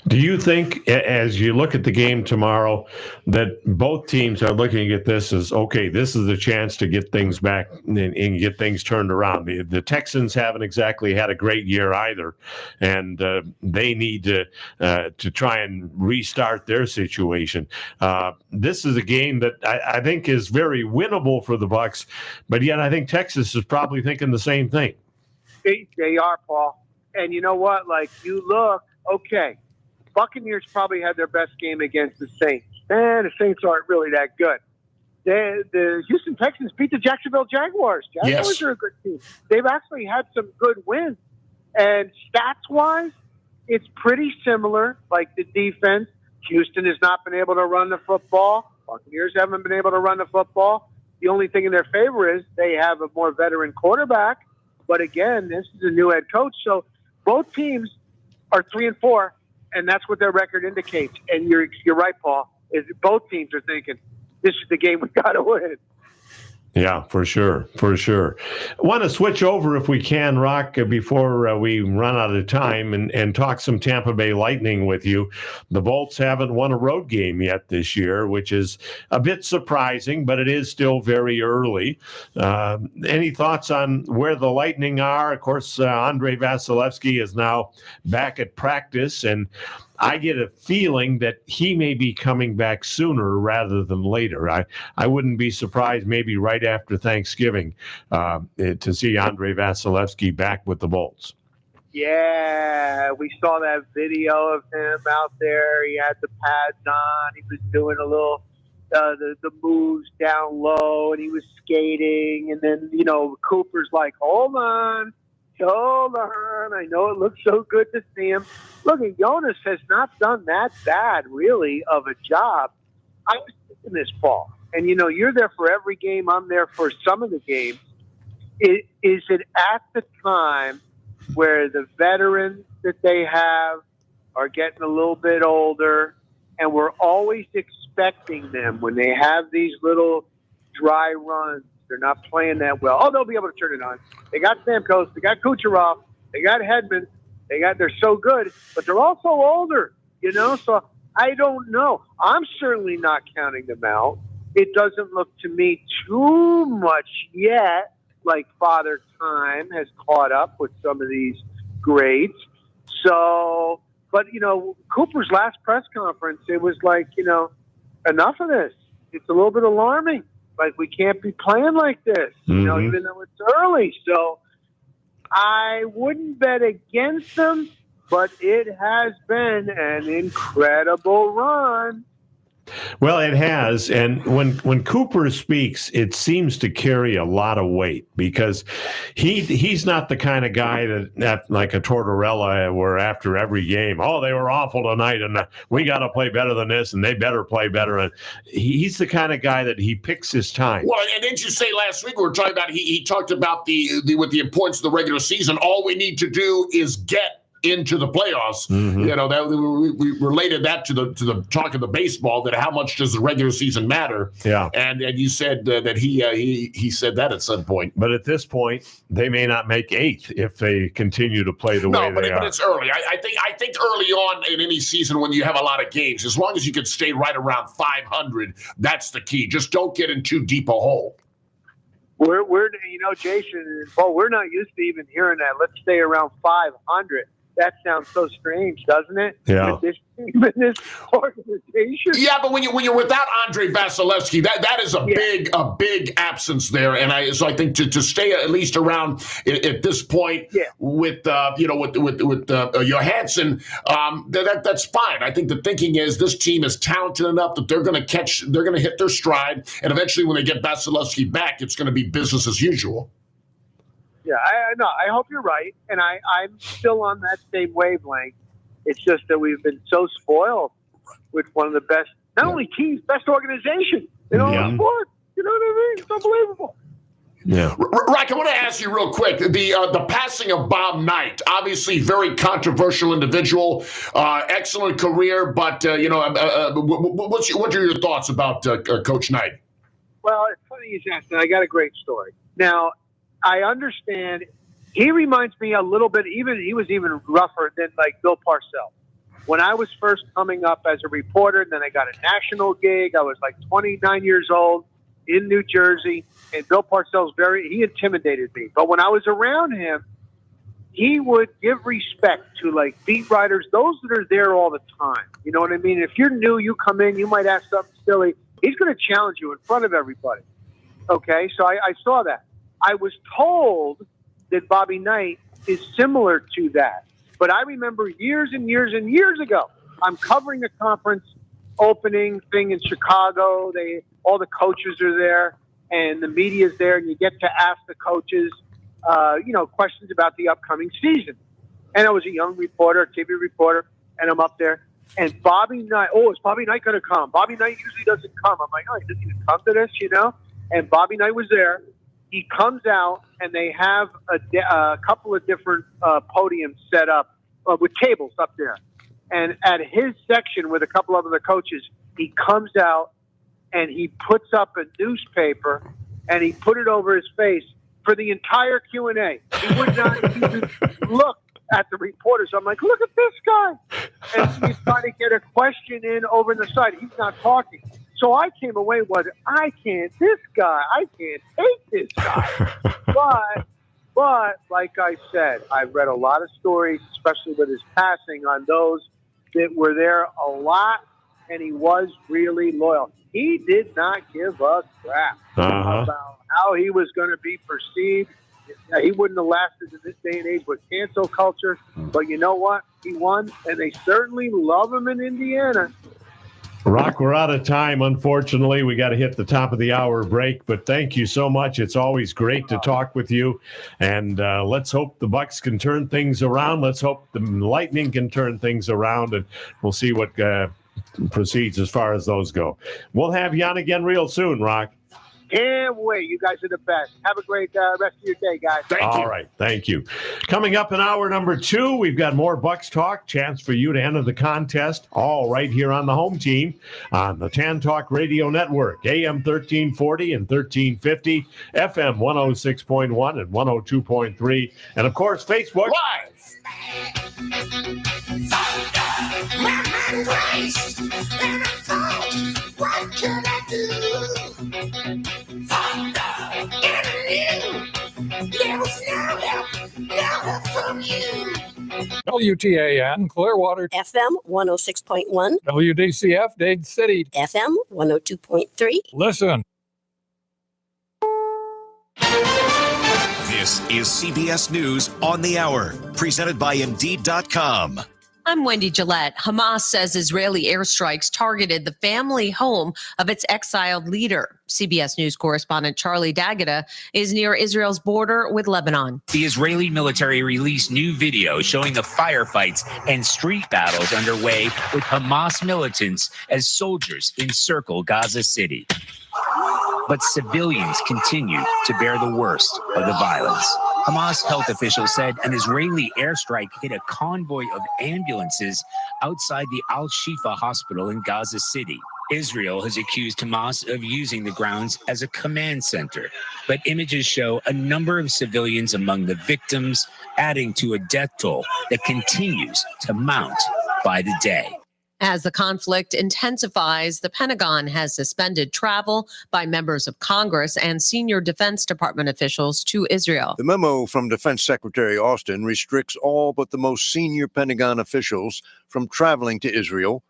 Speaker 4: Do you think, as you look at the game tomorrow, that both teams are looking at this as, okay, this is the chance to get things back and get things turned around? The Texans haven't exactly had a great year either, and they need to try and restart their situation. This is a game that I think is very winnable for the Bucs, but yet I think Texas is probably thinking the same thing.
Speaker 14: They are, Paul. And you know what? Like, you look, okay, Buccaneers probably had their best game against the Saints. And the Saints aren't really that good. The Houston Texans beat the Jacksonville Jaguars. Jaguars are a good team. They've actually had some good wins. And stats-wise, it's pretty similar. Like the defense, Houston has not been able to run the football. Buccaneers haven't been able to run the football. The only thing in their favor is they have a more veteran quarterback. But again, this is a new head coach. So both teams are 3-4, and that's what their record indicates. And you're right, Paul. Is both teams are thinking this is the game we got to win.
Speaker 4: Yeah, for sure. I want to switch over, if we can, Rock, before we run out of time and talk some Tampa Bay Lightning with you. The Bolts haven't won a road game yet this year, which is a bit surprising, but it is still very early. Any thoughts on where the Lightning are? Of course, Andrei Vasilevsky is now back at practice, and I get a feeling that he may be coming back sooner rather than later. I wouldn't be surprised maybe right after Thanksgiving to see Andrei Vasilevsky back with the Bolts.
Speaker 14: Yeah, we saw that video of him out there. He had the pads on. He was doing a little the moves down low, and he was skating. And then, Cooper's like, hold on. I know it looks so good to see him. Look, Jonas has not done that bad, really, of a job. I was thinking this, Paul, and you're there for every game. I'm there for some of the games. Is it at the time where the veterans that they have are getting a little bit older, and we're always expecting them when they have these little dry runs? They're not playing that well. Oh, they'll be able to turn it on. They got Stamkos. They got Kucherov. They got Hedman. They're so good, but they're also older, So I don't know. I'm certainly not counting them out. It doesn't look to me too much yet like Father Time has caught up with some of these greats. So But, Cooper's last press conference, it was like, enough of this. It's a little bit alarming. Like, we can't be playing like this, even though it's early. So I wouldn't bet against them, but it has been an incredible run.
Speaker 4: Well, it has, and when Cooper speaks, it seems to carry a lot of weight because he's not the kind of guy that like a Tortorella, where after every game, they were awful tonight, and we got to play better than this, and they better play better. And he's the kind of guy that he picks his time.
Speaker 5: Well, and didn't you say last week we were talking about he talked about with the importance of the regular season? All we need to do is get into the playoffs. That we related that to the talk of the baseball, that how much does the regular season matter?
Speaker 4: Yeah,
Speaker 5: and you said that he said that at some point.
Speaker 4: But at this point, they may not make 8th if they continue to play the way they are.
Speaker 5: But it's early. I think early on in any season when you have a lot of games, as long as you can stay right around 500, that's the key. Just don't get in too deep a hole.
Speaker 14: We're Jason and Paul, we're not used to even hearing that. Let's stay around 500. That sounds so strange, doesn't it?
Speaker 4: Yeah.
Speaker 14: With this team and this organization.
Speaker 5: Yeah, but when you're without Andre Vasilevsky, that is a big absence there. And I think to stay at least around at this point with Johansson, that's fine. I think the thinking is this team is talented enough that they're going to hit their stride, and eventually when they get Vasilevsky back, it's going to be business as usual.
Speaker 14: Yeah, I hope you're right, and I'm still on that same wavelength. It's just that we've been so spoiled with one of the best, not only teams, best organization in all the sport. You know what I mean? It's unbelievable.
Speaker 4: Yeah,
Speaker 5: Rock, I want to ask you real quick. The passing of Bob Knight, obviously very controversial individual, excellent career, but what are your thoughts about Coach Knight?
Speaker 14: Well, it's funny you asked that. I got a great story. Now, I understand. He reminds me a little bit. He was even rougher than like Bill Parcells. When I was first coming up as a reporter, then I got a national gig. I was like 29 years old in New Jersey, and Bill Parcells he intimidated me. But when I was around him, he would give respect to like beat writers, those that are there all the time. You know what I mean? If you're new, you come in, you might ask something silly. He's going to challenge you in front of everybody. Okay, so I saw that. I was told that Bobby Knight is similar to that. But I remember years and years and years ago, I'm covering a conference opening thing in Chicago. All the coaches are there and the media's there, and you get to ask the coaches, questions about the upcoming season. And I was a young reporter, a TV reporter, and I'm up there. And Bobby Knight, is Bobby Knight going to come? Bobby Knight usually doesn't come. I'm like, he doesn't even come to this, And Bobby Knight was there. He comes out, and they have a couple of different podiums set up with tables up there. And at his section with a couple of other coaches, he comes out, and he puts up a newspaper, and he put it over his face for the entire Q&A. He would not even look at the reporters. I'm like, look at this guy. And he's trying to get a question in over the side. He's not talking. So I came away with, I can't take this guy. But like I said, I've read a lot of stories, especially with his passing, on those that were there a lot, and he was really loyal. He did not give a crap about how he was going to be perceived. He wouldn't have lasted in this day and age with cancel culture. But you know what? He won, and they certainly love him in Indiana.
Speaker 4: Rock, we're out of time, unfortunately. We got to hit the top of the hour break, but thank you so much. It's always great to talk with you, and let's hope the Bucks can turn things around. Let's hope the Lightning can turn things around, and we'll see what proceeds as far as those go. We'll have you on again real soon, Rock.
Speaker 14: Can't wait. You guys are the best. Have a great rest of your day, guys.
Speaker 5: Thank you.
Speaker 4: All right. Thank you. Coming up in hour number 2, we've got more Bucks talk. Chance for you to enter the contest. All right here on the home team on the Tan Talk Radio Network. AM 1340 and 1350. FM 106.1 and 102.3. And, of course, Facebook.
Speaker 5: Live.
Speaker 15: My mind raced, and I thought, what could I do? And I knew there was no help from you.
Speaker 16: WTAN, Clearwater.
Speaker 17: FM 106.1.
Speaker 16: WDCF, Dade City.
Speaker 17: FM 102.3.
Speaker 16: Listen.
Speaker 18: This is CBS News on the Hour, presented by Indeed.com.
Speaker 19: I'm Wendy Gillette. Hamas says Israeli airstrikes targeted the family home of its exiled leader. CBS News correspondent Charlie Dagida is near Israel's border with Lebanon.
Speaker 20: The Israeli military released new video showing the firefights and street battles underway with Hamas militants as soldiers encircle Gaza City. But civilians continue to bear the worst of the violence. Hamas health officials said an Israeli airstrike hit a convoy of ambulances outside the Al-Shifa hospital in Gaza City. Israel has accused Hamas of using the grounds as a command center, but images show a number of civilians among the victims, adding to a death toll that continues to mount by the day.
Speaker 19: As the conflict intensifies, the Pentagon has suspended travel by members of Congress and senior Defense Department officials to Israel.
Speaker 21: The memo from Defense Secretary Austin restricts all but the most senior Pentagon officials from traveling to Israel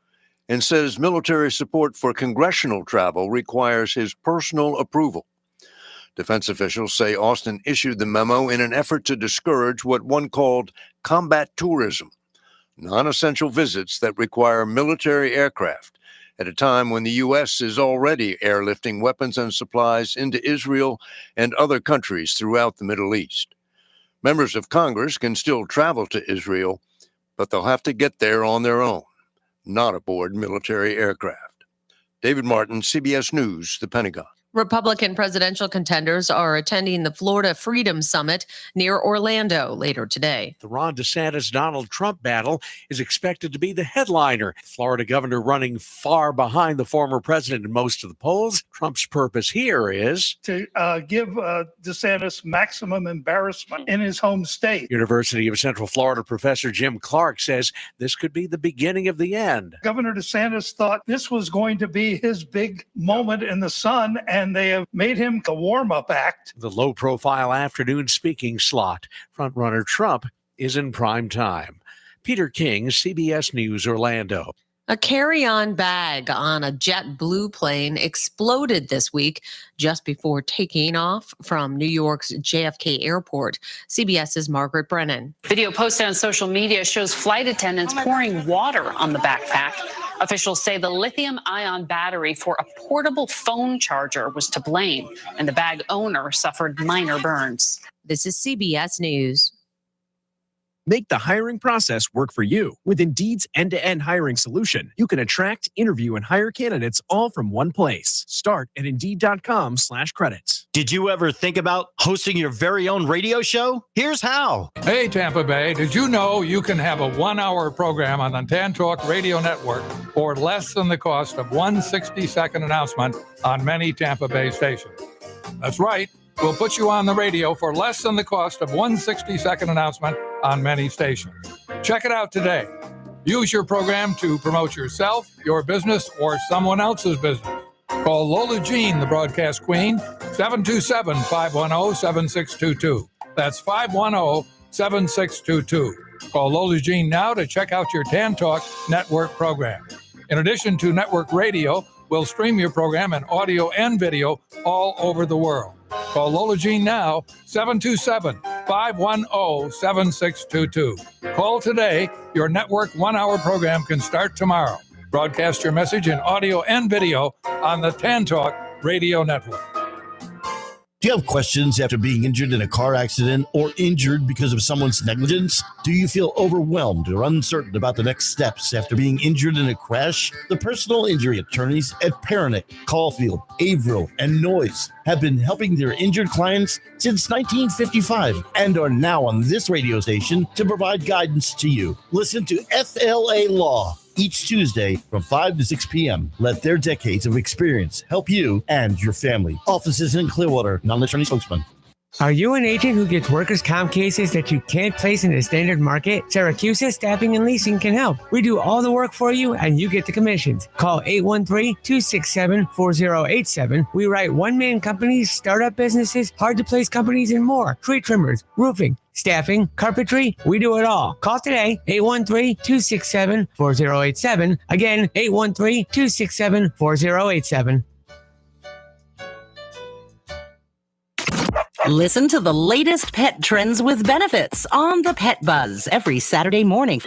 Speaker 21: and says military support for congressional travel requires his personal approval. Defense officials say Austin issued the memo in an effort to discourage what one called combat tourism, non-essential visits that require military aircraft at a time when the U.S. is already airlifting weapons and supplies into Israel and other countries throughout the Middle East. Members of Congress can still travel to Israel, but they'll have to get there on their own, not aboard military aircraft. David Martin, CBS News, the Pentagon.
Speaker 19: Republican presidential contenders are attending the Florida Freedom Summit near Orlando later today.
Speaker 22: The Ron DeSantis-Donald Trump battle is expected to be the headliner. Florida governor running far behind the former president in most of the polls. Trump's purpose here is
Speaker 2: to give DeSantis maximum embarrassment in his home state.
Speaker 22: University of Central Florida professor Jim Clark says this could be the beginning of the end.
Speaker 2: Governor DeSantis thought this was going to be his big moment in the sun, and they have made him a warm-up act.
Speaker 22: The low-profile afternoon speaking slot. Frontrunner Trump is in prime time. Peter King, CBS News, Orlando.
Speaker 19: A carry-on bag on a JetBlue plane exploded this week just before taking off from New York's JFK Airport. CBS's Margaret Brennan.
Speaker 23: Video posted on social media shows flight attendants pouring water on the backpack. Officials say the lithium-ion battery for a portable phone charger was to blame, and the bag owner suffered minor burns.
Speaker 19: This is CBS News.
Speaker 24: Make the hiring process work for you. With Indeed's end-to-end hiring solution, you can attract, interview, and hire candidates all from one place. Start at Indeed.com/credits.
Speaker 25: Did you ever think about hosting your very own radio show? Here's how.
Speaker 16: Hey, Tampa Bay, did you know you can have a 1-hour program on the Tan Talk Radio Network for less than the cost of one 60-second announcement on many Tampa Bay stations? That's right. We'll put you on the radio for less than the cost of one 60-second announcement on many stations. Check it out today. Use your program to promote yourself, your business, or someone else's business. Call Lola Jean, the broadcast queen, 727-510-7622. That's 510-7622. Call Lola Jean now to check out your Tan Talk Network program. In addition to network radio, we'll stream your program in audio and video all over the world. Call Lola Jean now, 727-510-7622. Call today. Your network 1-hour program can start tomorrow. Broadcast your message in audio and video on the Tan Talk Radio Network.
Speaker 25: Do you have questions after being injured in a car accident or injured because of someone's negligence? Do you feel overwhelmed or uncertain about the next steps after being injured in a crash? The personal injury attorneys at Peronick, Caulfield, Averill, and Noyes have been helping their injured clients since 1955 and are now on this radio station to provide guidance to you. Listen to FLA Law each Tuesday from 5 to 6 p.m. Let their decades of experience help you and your family. Offices in Clearwater, non-attorney spokesman.
Speaker 1: Are you an agent who gets workers' comp cases that you can't place in the standard market? Syracuse Staffing and Leasing can help. We do all the work for you and you get the commissions. Call 813-267-4087. We write one-man companies, startup businesses, hard-to-place companies, and more. Tree trimmers, roofing, staffing, carpentry, we do it all. Call today, 813-267-4087. Again, 813-267-4087.
Speaker 3: Listen to the latest pet trends with benefits on the Pet Buzz every Saturday morning.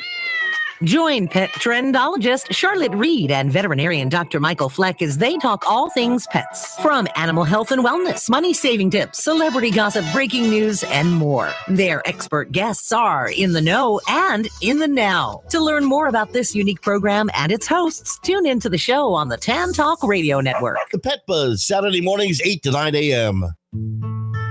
Speaker 3: Join pet trendologist Charlotte Reed and veterinarian Dr. Michael Fleck as they talk all things pets. From animal health and wellness, money-saving tips, celebrity gossip, breaking news, and more. Their expert guests are in the know and in the now. To learn more about this unique program and its hosts, tune into the show on the Tan Talk Radio Network.
Speaker 25: The Pet Buzz, Saturday mornings, 8 to 9 a.m.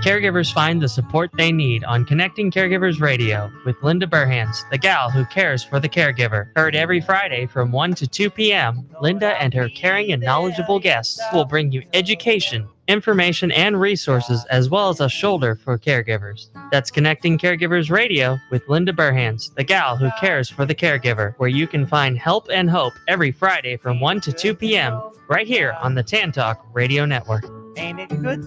Speaker 8: Caregivers find the support they need on Connecting Caregivers Radio with Linda Burhans, the gal who cares for the caregiver. Heard every Friday from 1 to 2 p.m., Linda and her caring and knowledgeable guests will bring you education, information, and resources, as well as a shoulder for caregivers. That's Connecting Caregivers Radio with Linda Burhans, the gal who cares for the caregiver, where you can find help and hope every Friday from 1 to 2 p.m. right here on the Tan Talk Radio Network.
Speaker 9: Ain't it good?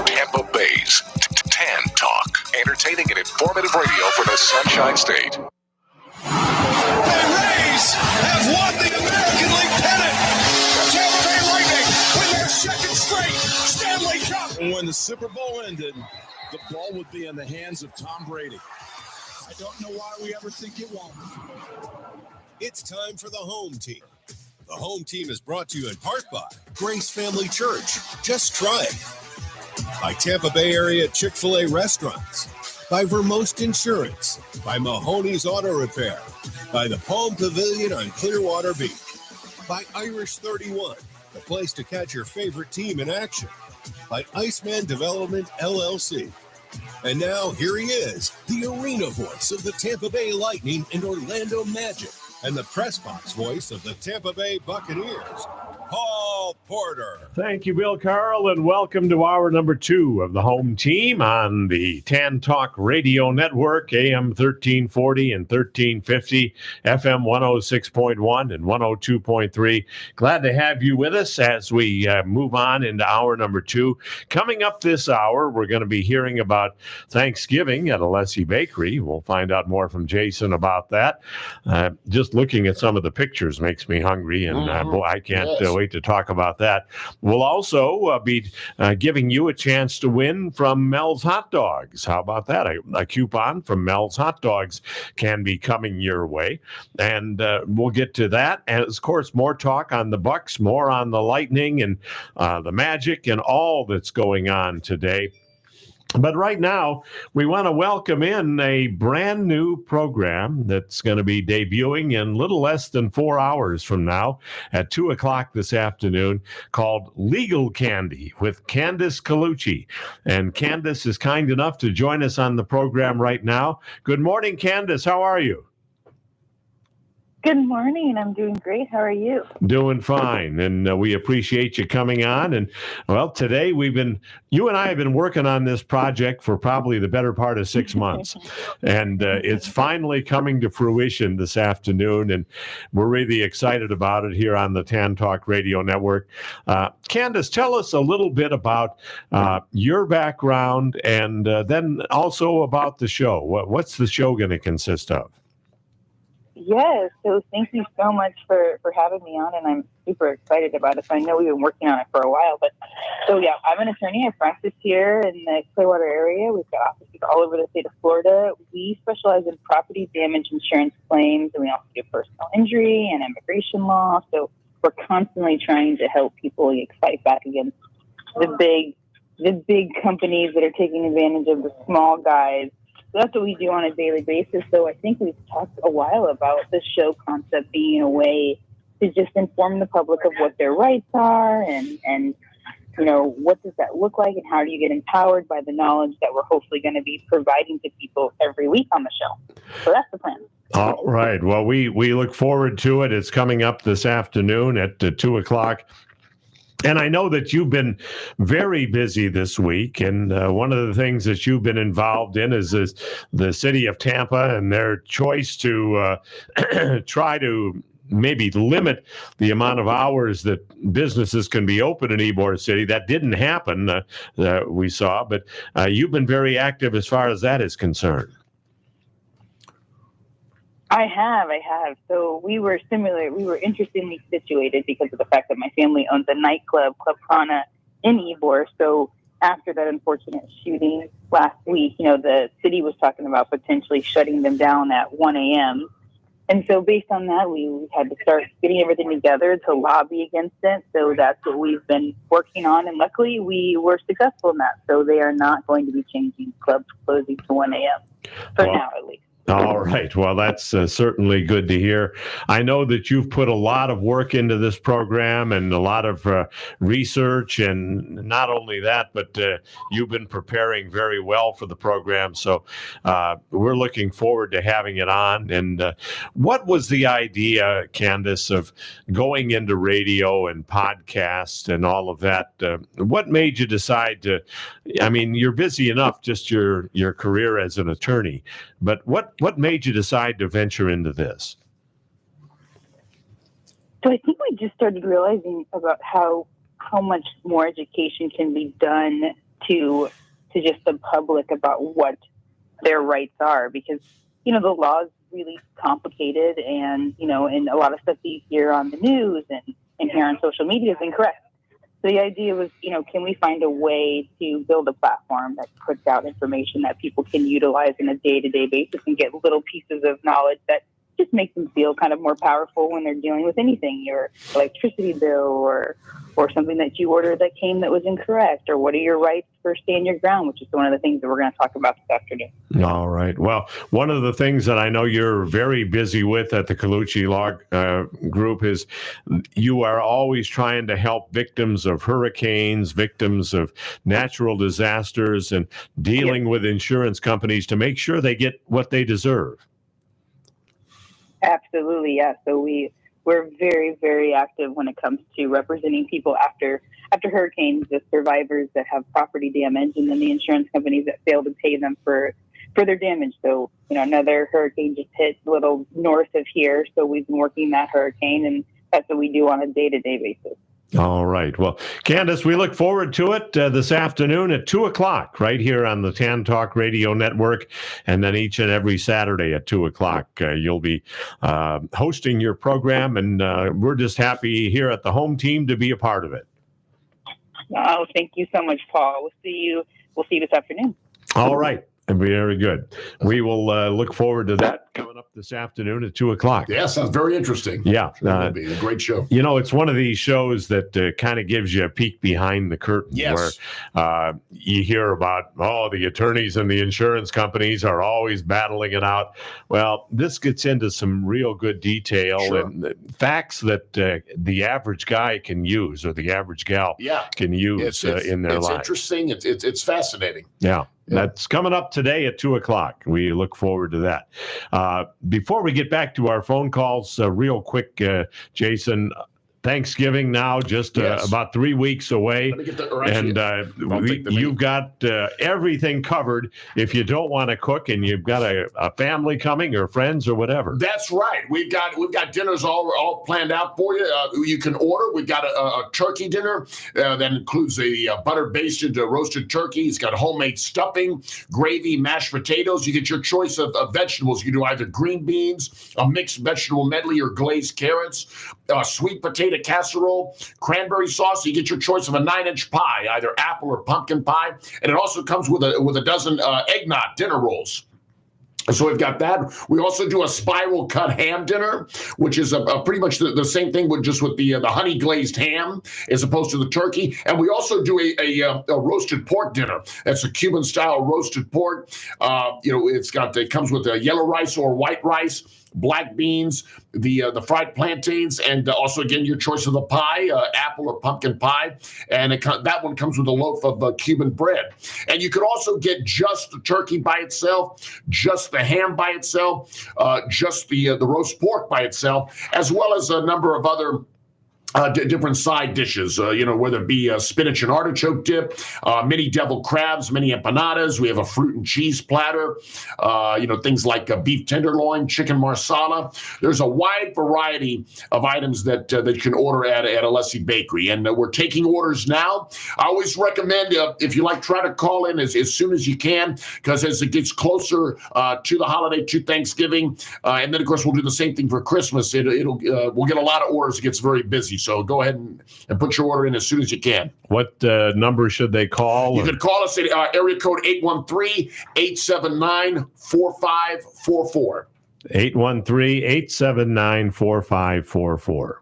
Speaker 6: Tampa Bay's Tan Talk. Entertaining and informative radio for the Sunshine State.
Speaker 15: The Rays have won the American League pennant. Tampa Bay Lightning win their second straight Stanley Cup.
Speaker 10: When the Super Bowl ended, the ball would be in the hands of Tom Brady. I don't know why we ever think it won't.
Speaker 26: It's time for the home team. The home team is brought to you in part by Grace Family Church. Just try it. By Tampa Bay area Chick-fil-A restaurants. By Vermost Insurance. By Mahoney's Auto Repair. By the Palm Pavilion on Clearwater Beach. By Irish 31, the place to catch your favorite team in action. By Iceman Development LLC. And now here he is, the arena voice of the Tampa Bay Lightning and Orlando Magic, and the press box voice of the Tampa Bay Buccaneers, Paul Porter.
Speaker 4: Thank you, Bill Carl, and welcome to hour number 2 of the home team on the Tan Talk Radio Network, AM 1340 and 1350, FM 106.1 and 102.3. Glad to have you with us as we move on into hour number 2. Coming up this hour, we're going to be hearing about Thanksgiving at Alessi Bakery. We'll find out more from Jason about that. Just looking at some of the pictures makes me hungry, and boy, I can't wait to talk about that. We'll also be giving you a chance to win from Mel's Hot Dogs. How about that? A coupon from Mel's Hot Dogs can be coming your way, and we'll get to that. And of course, more talk on the Bucks, more on the Lightning and the Magic and all that's going on today. But right now, we want to welcome in a brand new program that's going to be debuting in little less than 4 hours from now at 2 o'clock this afternoon, called Legal Candy with Candace Colucci. And Candace is kind enough to join us on the program right now. Good morning, Candace. How are you?
Speaker 27: Good morning. I'm doing great. How are you?
Speaker 4: Doing fine, and we appreciate you coming on. And well, today you and I have been working on this project for probably the better part of 6 months, and it's finally coming to fruition this afternoon, and we're really excited about it here on the Tan Talk Radio Network. Candace, tell us a little bit about your background, and then also about the show. What's the show going to consist of?
Speaker 27: Yes. So thank you so much for having me on, and I'm super excited about it. So I know we've been working on it for a while, but so yeah, I'm an attorney. I practice here in the Clearwater area. We've got offices all over the state of Florida. We specialize in property damage insurance claims, and we also do personal injury and immigration law. So we're constantly trying to help people fight back against the big companies that are taking advantage of the small guys. So that's what we do on a daily basis. So I think we've talked a while about the show concept being a way to just inform the public of what their rights are and you know, what does that look like and how do you get empowered by the knowledge that we're hopefully going to be providing to people every week on the show. So that's the plan.
Speaker 4: All right. Well, we look forward to it. It's coming up this afternoon at 2 o'clock. And I know that you've been very busy this week, and one of the things that you've been involved in is the city of Tampa and their choice to try to maybe limit the amount of hours that businesses can be open in Ybor City. That didn't happen, we saw, but you've been very active as far as that is concerned.
Speaker 27: I have. So we were interestingly situated because of the fact that my family owns a nightclub, Club Prana, in Ybor. So after that unfortunate shooting last week, the city was talking about potentially shutting them down at 1 a.m. And so based on that, we had to start getting everything together to lobby against it. So that's what we've been working on. And luckily, we were successful in that. So they are not going to be changing clubs closing to 1 a.m. for now, at least.
Speaker 4: All right. Well, that's certainly good to hear. I know that you've put a lot of work into this program and a lot of research, and not only that, but you've been preparing very well for the program. So we're looking forward to having it on. And what was the idea, Candace, of going into radio and podcasts and all of that? What made you decide to, you're busy enough, just your career as an attorney, but what made you decide to venture into this?
Speaker 27: So I think we just started realizing about how much more education can be done to just the public about what their rights are, because the law is really complicated, and and a lot of stuff you hear on the news and hear on social media is incorrect. So the idea was, can we find a way to build a platform that puts out information that people can utilize on a day-to-day basis and get little pieces of knowledge that just make them feel kind of more powerful when they're dealing with anything, your electricity bill or something that you ordered that came that was incorrect, or what are your rights for stand your ground, which is one of the things that we're going to talk about this afternoon.
Speaker 4: All right. Well, one of the things that I know you're very busy with at the Colucci Law Group is you are always trying to help victims of hurricanes, victims of natural disasters, and dealing with insurance companies to make sure they get what they deserve.
Speaker 27: Absolutely, yeah. So we're very, very active when it comes to representing people after hurricanes, the survivors that have property damage, and then the insurance companies that fail to pay them for their damage. So, another hurricane just hit a little north of here, so we've been working that hurricane, and that's what we do on a day-to-day basis.
Speaker 4: All right. Well, Candace, we look forward to it this afternoon at 2 o'clock right here on the TAN Talk Radio Network. And then each and every Saturday at 2 o'clock, you'll be hosting your program. And we're just happy here at the home team to be a part of it.
Speaker 27: Oh, thank you so much, Paul. We'll see you this afternoon.
Speaker 4: All right. Very good. We will look forward to that coming up this afternoon at 2 o'clock.
Speaker 5: Yeah, sounds very interesting.
Speaker 4: Yeah.
Speaker 5: It'll be a great show.
Speaker 4: It's one of these shows that kind of gives you a peek behind the curtain,
Speaker 5: yes,
Speaker 4: where you hear about, the attorneys and the insurance companies are always battling it out. Well, this gets into some real good detail and facts that the average guy can use, or the average gal can use in their life.
Speaker 5: It's interesting. It's fascinating.
Speaker 4: Yeah. That's coming up today at 2 o'clock. We look forward to that. Before we get back to our phone calls, real quick, Jason, Thanksgiving now just about 3 weeks away.
Speaker 5: Let me get the,
Speaker 4: you've got everything covered if you don't want to cook and you've got a family coming or friends or whatever.
Speaker 5: That's right. We've got dinners all planned out for you. You can order. We've got a turkey dinner that includes a butter basted roasted turkey. It's got homemade stuffing, gravy, mashed potatoes. You get your choice of vegetables. You can do either green beans, a mixed vegetable medley, or glazed carrots, sweet potato casserole, cranberry sauce. You get your choice of a 9-inch pie, either apple or pumpkin pie, and it also comes with a dozen eggnog dinner rolls. So we've got that. We also do a spiral cut ham dinner, which is pretty much the same thing, with the honey glazed ham as opposed to the turkey. And we also do a roasted pork dinner. That's a Cuban style roasted pork. It comes with yellow rice or white rice, black beans, the fried plantains, and also, again, your choice of the pie, apple or pumpkin pie. And that one comes with a loaf of Cuban bread. And you could also get just the turkey by itself, just the ham by itself, just the roast pork by itself, as well as a number of other different side dishes, whether it be a spinach and artichoke dip, mini deviled crabs, mini empanadas. We have a fruit and cheese platter, things like beef tenderloin, chicken marsala. There's a wide variety of items that you can order at Alessi Bakery. And we're taking orders now. I always recommend, if you like, try to call in as soon as you can, because as it gets closer to the holiday, to Thanksgiving, and then, of course, we'll do the same thing for Christmas. We'll get a lot of orders. It gets very busy. So go ahead and put your order in as soon as you can.
Speaker 4: What number should they call?
Speaker 5: You can call us at area code 813-879-4544.
Speaker 4: 813-879-4544.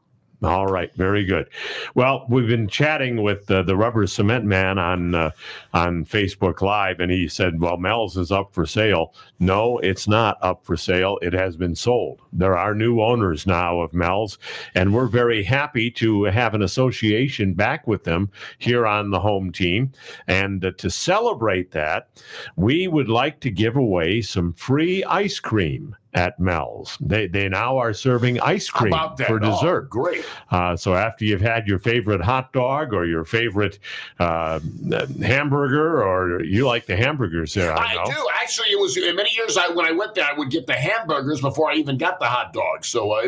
Speaker 4: All right, very good. Well, we've been chatting with the Rubber Cement Man on Facebook Live, and he said, well, Mel's is up for sale. No, it's not up for sale. It has been sold. There are new owners now of Mel's, and we're very happy to have an association back with them here on the home team. And to celebrate that, we would like to give away some free ice cream at Mel's. They now are serving ice cream for dessert.
Speaker 5: Oh, great.
Speaker 4: So after you've had your favorite hot dog or your favorite hamburger, or you like the hamburgers there, I know.
Speaker 5: Do. Actually, it was many years when I went there, I would get the hamburgers before I even got the hot dogs. So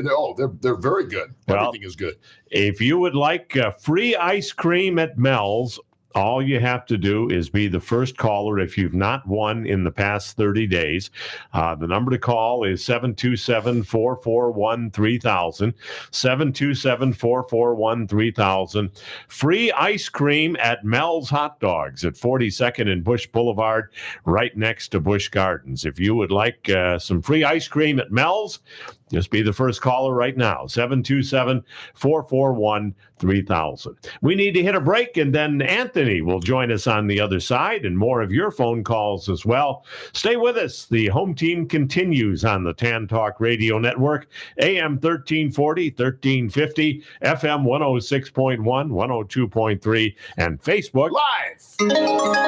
Speaker 5: they're very good. Everything is good.
Speaker 4: If you would like free ice cream at Mel's, all you have to do is be the first caller if you've not won in the past 30 days. The number to call is 727-441-3000, 727-441-3000. Free ice cream at Mel's Hot Dogs at 42nd and Bush Boulevard, right next to Busch Gardens. If you would like some free ice cream at Mel's, just be the first caller right now, 727-441-3000. We need to hit a break, and then Anthony will join us on the other side and more of your phone calls as well. Stay with us. The home team continues on the Tan Talk Radio Network, AM 1340, 1350, FM 106.1, 102.3, and Facebook
Speaker 5: Live.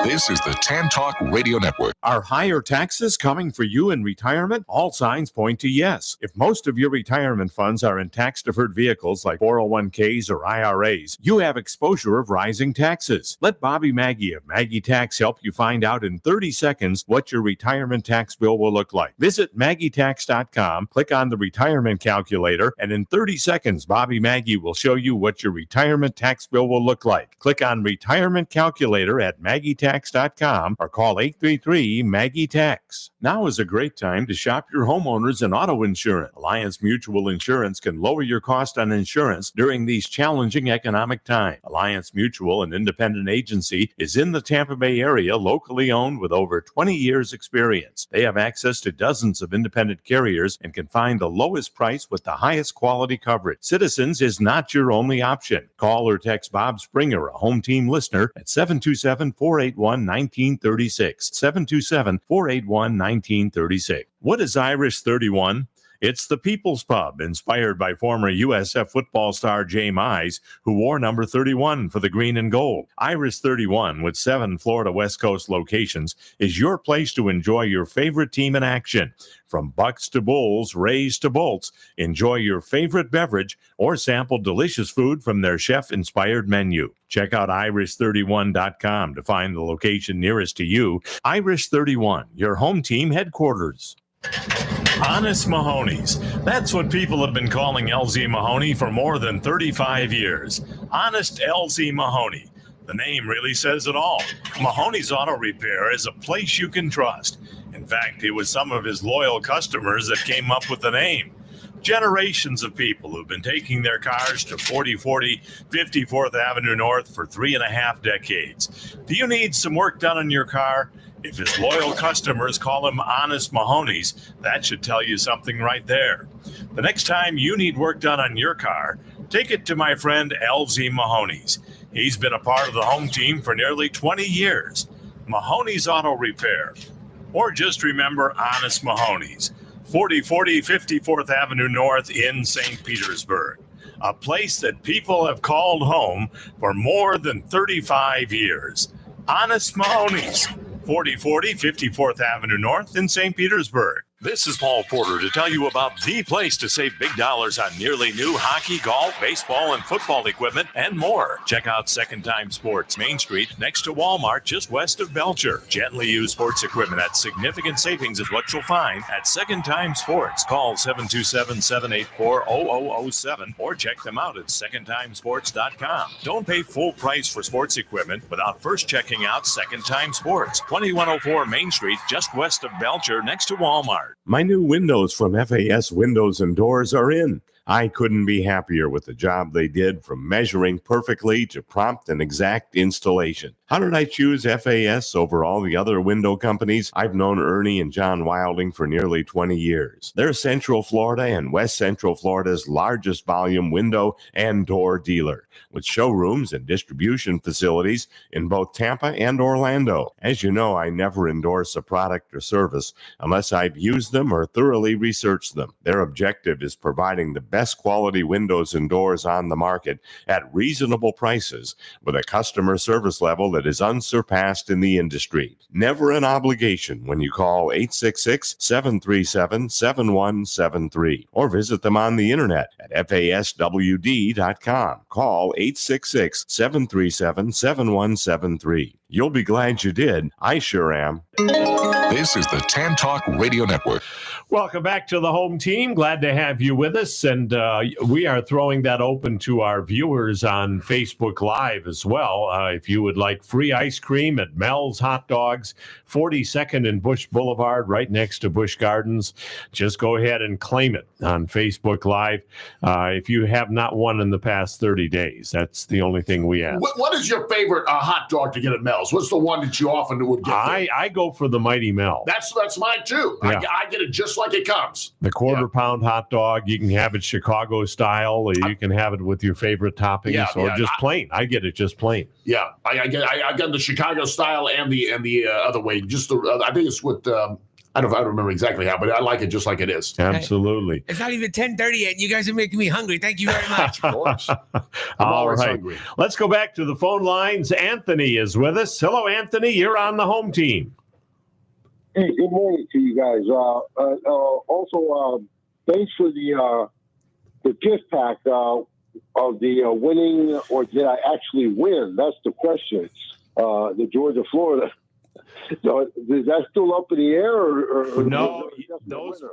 Speaker 6: This is the Tan Talk Radio Network.
Speaker 7: Are higher taxes coming for you in retirement? All signs point to yes. If most of your retirement funds are in tax-deferred vehicles like 401ks or IRAs, you have exposure of rising taxes. Let Bobby Maggie of Maggie Tax help you find out in 30 seconds what your retirement tax bill will look like. Visit MaggieTax.com, click on the retirement calculator, and in 30 seconds, Bobby Maggie will show you what your retirement tax bill will look like. Click on Retirement Calculator at MaggieTax.com or call 833-MAGGIE-TAX. Now is a great time to shop your homeowners and auto insurance. Alliance Mutual Insurance can lower your cost on insurance during these challenging economic times. Alliance Mutual, an independent agency, is in the Tampa Bay area, locally owned with over 20 years experience. They have access to dozens of independent carriers and can find the lowest price with the highest quality coverage. Citizens is not your only option. Call or text Bob Springer, a home team listener, at 727-481-1936. 727-481-1936. What is Irish 31? It's the People's Pub, inspired by former USF football star Jay Mize, who wore number 31 for the green and gold. Irish 31, with 7 Florida West Coast locations, is your place to enjoy your favorite team in action. From Bucks to Bulls, Rays to Bolts, enjoy your favorite beverage or sample delicious food from their chef-inspired menu. Check out irish31.com to find the location nearest to you. Irish 31, your home team headquarters. Honest Mahoney's. That's what people have been calling LZ Mahoney for more than 35 years. Honest LZ Mahoney. The name really says it all. Mahoney's Auto Repair is a place you can trust. In fact, it was some of his loyal customers that came up with the name. Generations of people who've been taking their cars to 4040 54th Avenue North for 3.5 decades. Do you need some work done on your car? If his loyal customers call him Honest Mahoney's, that should tell you something right there. The next time you need work done on your car, take it to my friend LZ Mahoney's. He's been a part of the home team for nearly 20 years. Mahoney's Auto Repair. Or just remember Honest Mahoney's. 4040 54th Avenue North in St. Petersburg. A place that people have called home for more than 35 years. Honest Mahoney's. 4040 54th Avenue North in St. Petersburg. This is Paul Porter to tell you about the place to save big dollars on nearly new hockey, golf, baseball, and football equipment and more. Check out Second Time Sports, Main Street, next to Walmart, just west of Belcher. Gently used sports equipment at significant savings is what you'll find at Second Time Sports. Call 727-784-0007 or check them out at secondtimesports.com. Don't pay full price for sports equipment without first checking out Second Time Sports, 2104 Main Street, just west of Belcher, next to Walmart. My new windows from FAS Windows and Doors are in. I couldn't be happier with the job they did, from measuring perfectly to prompt and exact installation. How did I choose FAS over all the other window companies? I've known Ernie and John Wilding for nearly 20 years. They're Central Florida and West Central Florida's largest volume window and door dealer, with showrooms and distribution facilities in both Tampa and Orlando. As you know, I never endorse a product or service unless I've used them or thoroughly researched them. Their objective is providing the best quality windows and doors on the market at reasonable prices with a customer service level that is unsurpassed in the industry. Never an obligation when you call 866-737-7173 or visit them on the internet at faswd.com. Call 866-737-7173. You'll be glad you did. I sure am.
Speaker 6: This is the Tan Talk Radio Network.
Speaker 4: Welcome back to the home team. Glad to have you with us. And we are throwing that open to our viewers on Facebook Live as well. If you would like free ice cream at Mel's Hot Dogs, 42nd and Bush Boulevard, right next to Busch Gardens, just go ahead and claim it on Facebook Live. If you have not won in the past 30 days, that's the only thing we ask.
Speaker 5: What is your favorite hot dog to get at Mel's? What's the one that you often would get?
Speaker 4: I go for the Mighty Mel.
Speaker 5: That's mine too.
Speaker 4: Yeah.
Speaker 5: I get it just like it comes.
Speaker 4: The quarter-pound hot dog, you can have it Chicago style, or you can have it with your favorite toppings, or just plain. I get it just plain.
Speaker 5: Yeah, I got the Chicago style and the other way. Just I think it's with I don't remember exactly how, but I like it just like it is.
Speaker 4: Absolutely.
Speaker 1: It's not even 10:30 yet. You guys are making me hungry. Thank you very much.
Speaker 5: Of course.
Speaker 4: All right.
Speaker 5: Hungry.
Speaker 4: Let's go back to the phone lines. Anthony is with us. Hello, Anthony. You're on the home team.
Speaker 9: Hey, good morning to you guys. Also, thanks for the gift pack of the winning, or did I actually win? That's the question. The Georgia, Florida. So is that still up in the air? Or
Speaker 4: no,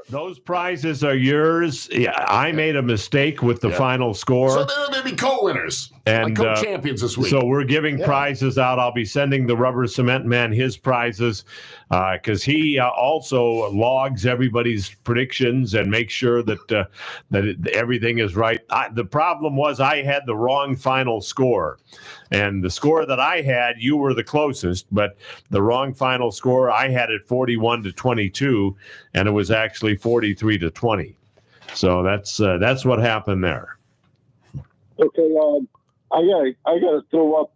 Speaker 4: those prizes are yours. Yeah, I made a mistake with the final score.
Speaker 5: So they'll be co-winners,
Speaker 4: and
Speaker 5: like co-champions this week.
Speaker 4: So we're giving prizes out. I'll be sending the Rubber Cement Man his prizes because he also logs everybody's predictions and makes sure that everything is right. The problem was I had the wrong final score. And the score that I had, you were the closest, but the wrong final score, I had it 41-22, and it was actually 43-20. So that's what happened there.
Speaker 9: Okay, I gotta throw up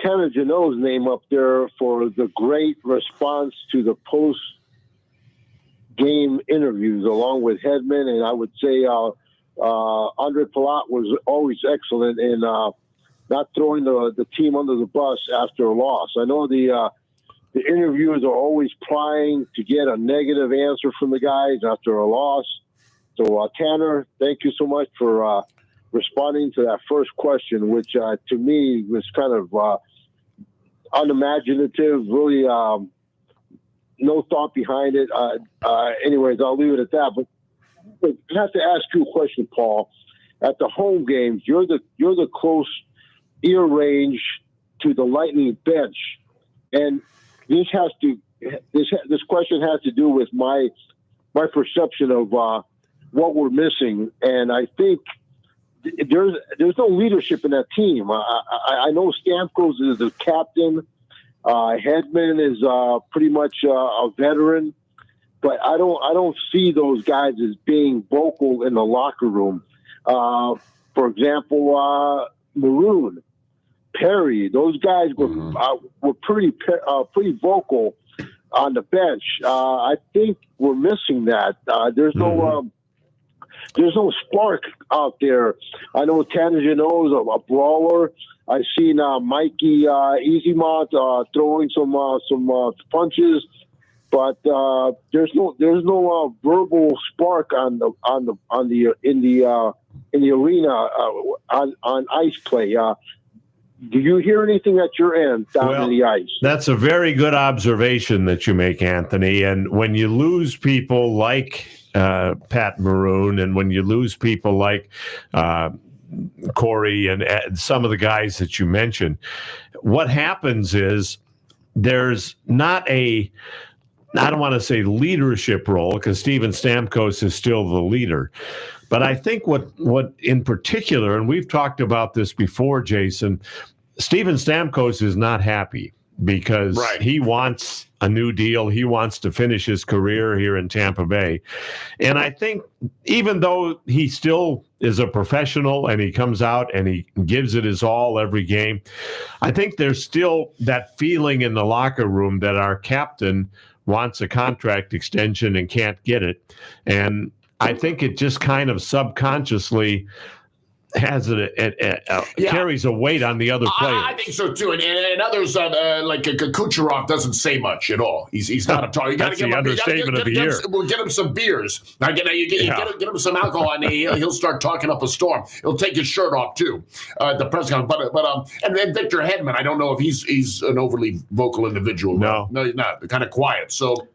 Speaker 9: Tanner Janot's name up there for the great response to the post-game interviews, along with Hedman, and I would say Andre Palat was always excellent in not throwing the team under the bus after a loss. I know the interviewers are always trying to get a negative answer from the guys after a loss. So, Tanner, thank you so much for responding to that first question, which to me was kind of unimaginative, really no thought behind it. Anyways, I'll leave it at that. But I have to ask you a question, Paul. At the home games, you're the close ear range to the Lightning bench, and this question has to do with my perception of what we're missing, and I think there's no leadership in that team. I know Stamkos is the captain. Hedman is pretty much a veteran. But I don't see those guys as being vocal in the locker room. For example, Maroon, Perry, those guys were pretty vocal on the bench. I think we're missing that. There's no spark out there. I know Tanner Janot is a brawler. I've seen Mikey Easymont throwing some punches. but there's no verbal spark in the arena on ice play. Do you hear anything at your end down in the ice?
Speaker 4: That's a very good observation that you make, Anthony. And when you lose people like Pat Maroon, and when you lose people like Corey and some of the guys that you mentioned, what happens is there's not I don't want to say leadership role, because Steven Stamkos is still the leader. But I think what in particular, and we've talked about this before, Jason, Steven Stamkos is not happy because he wants a new deal. He wants to finish his career here in Tampa Bay. And I think even though he still is a professional and he comes out and he gives it his all every game, I think there's still that feeling in the locker room that our captain wants a contract extension and can't get it. And I think it just kind of subconsciously has carries a weight on the other players.
Speaker 5: I think so too, and others like Kucherov doesn't say much at all. He's not a talker. You got to give him understatement of the year. We'll get him some beers. Now, get him some alcohol, and he'll start talking up a storm. He'll take his shirt off too. The press conference, but and then Victor Hedman. I don't know if he's an overly vocal individual. No, he's not. Kind of quiet. So.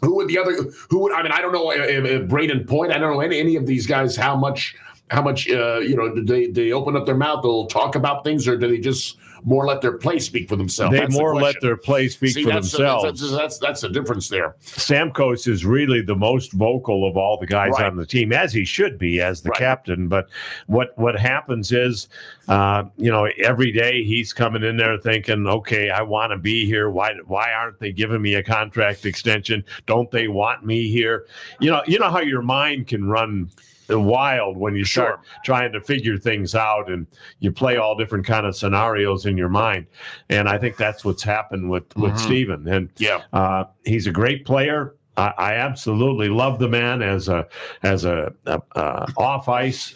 Speaker 5: I mean, I don't know if Braden Point. I don't know any of these guys how much do they open up their mouth, they'll talk about things, or do they just more let their play speak for themselves?
Speaker 4: They more let their play speak for themselves.
Speaker 5: That's the difference there.
Speaker 4: Stamkos is really the most vocal of all the guys on the team, as he should be as the captain. But what happens is, every day he's coming in there thinking, okay, I want to be here. Why aren't they giving me a contract extension? Don't they want me here? You know how your mind can run wild when you start trying to figure things out, and you play all different kind of scenarios in your mind. And I think that's what's happened with Steven. And he's a great player. I absolutely love the man as a off ice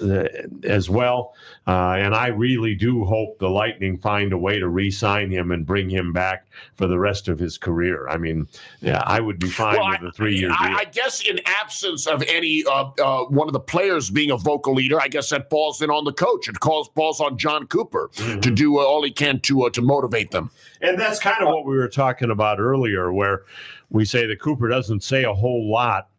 Speaker 4: as well, and I really do hope the Lightning find a way to re-sign him and bring him back for the rest of his career. I mean, I would be fine with a 3-year deal.
Speaker 5: I guess in absence of any one of the players being a vocal leader, I guess that falls in on the coach. It falls on John Cooper to do all he can to motivate them.
Speaker 4: And that's kind of what we were talking about earlier, where we say that Cooper doesn't say a whole lot.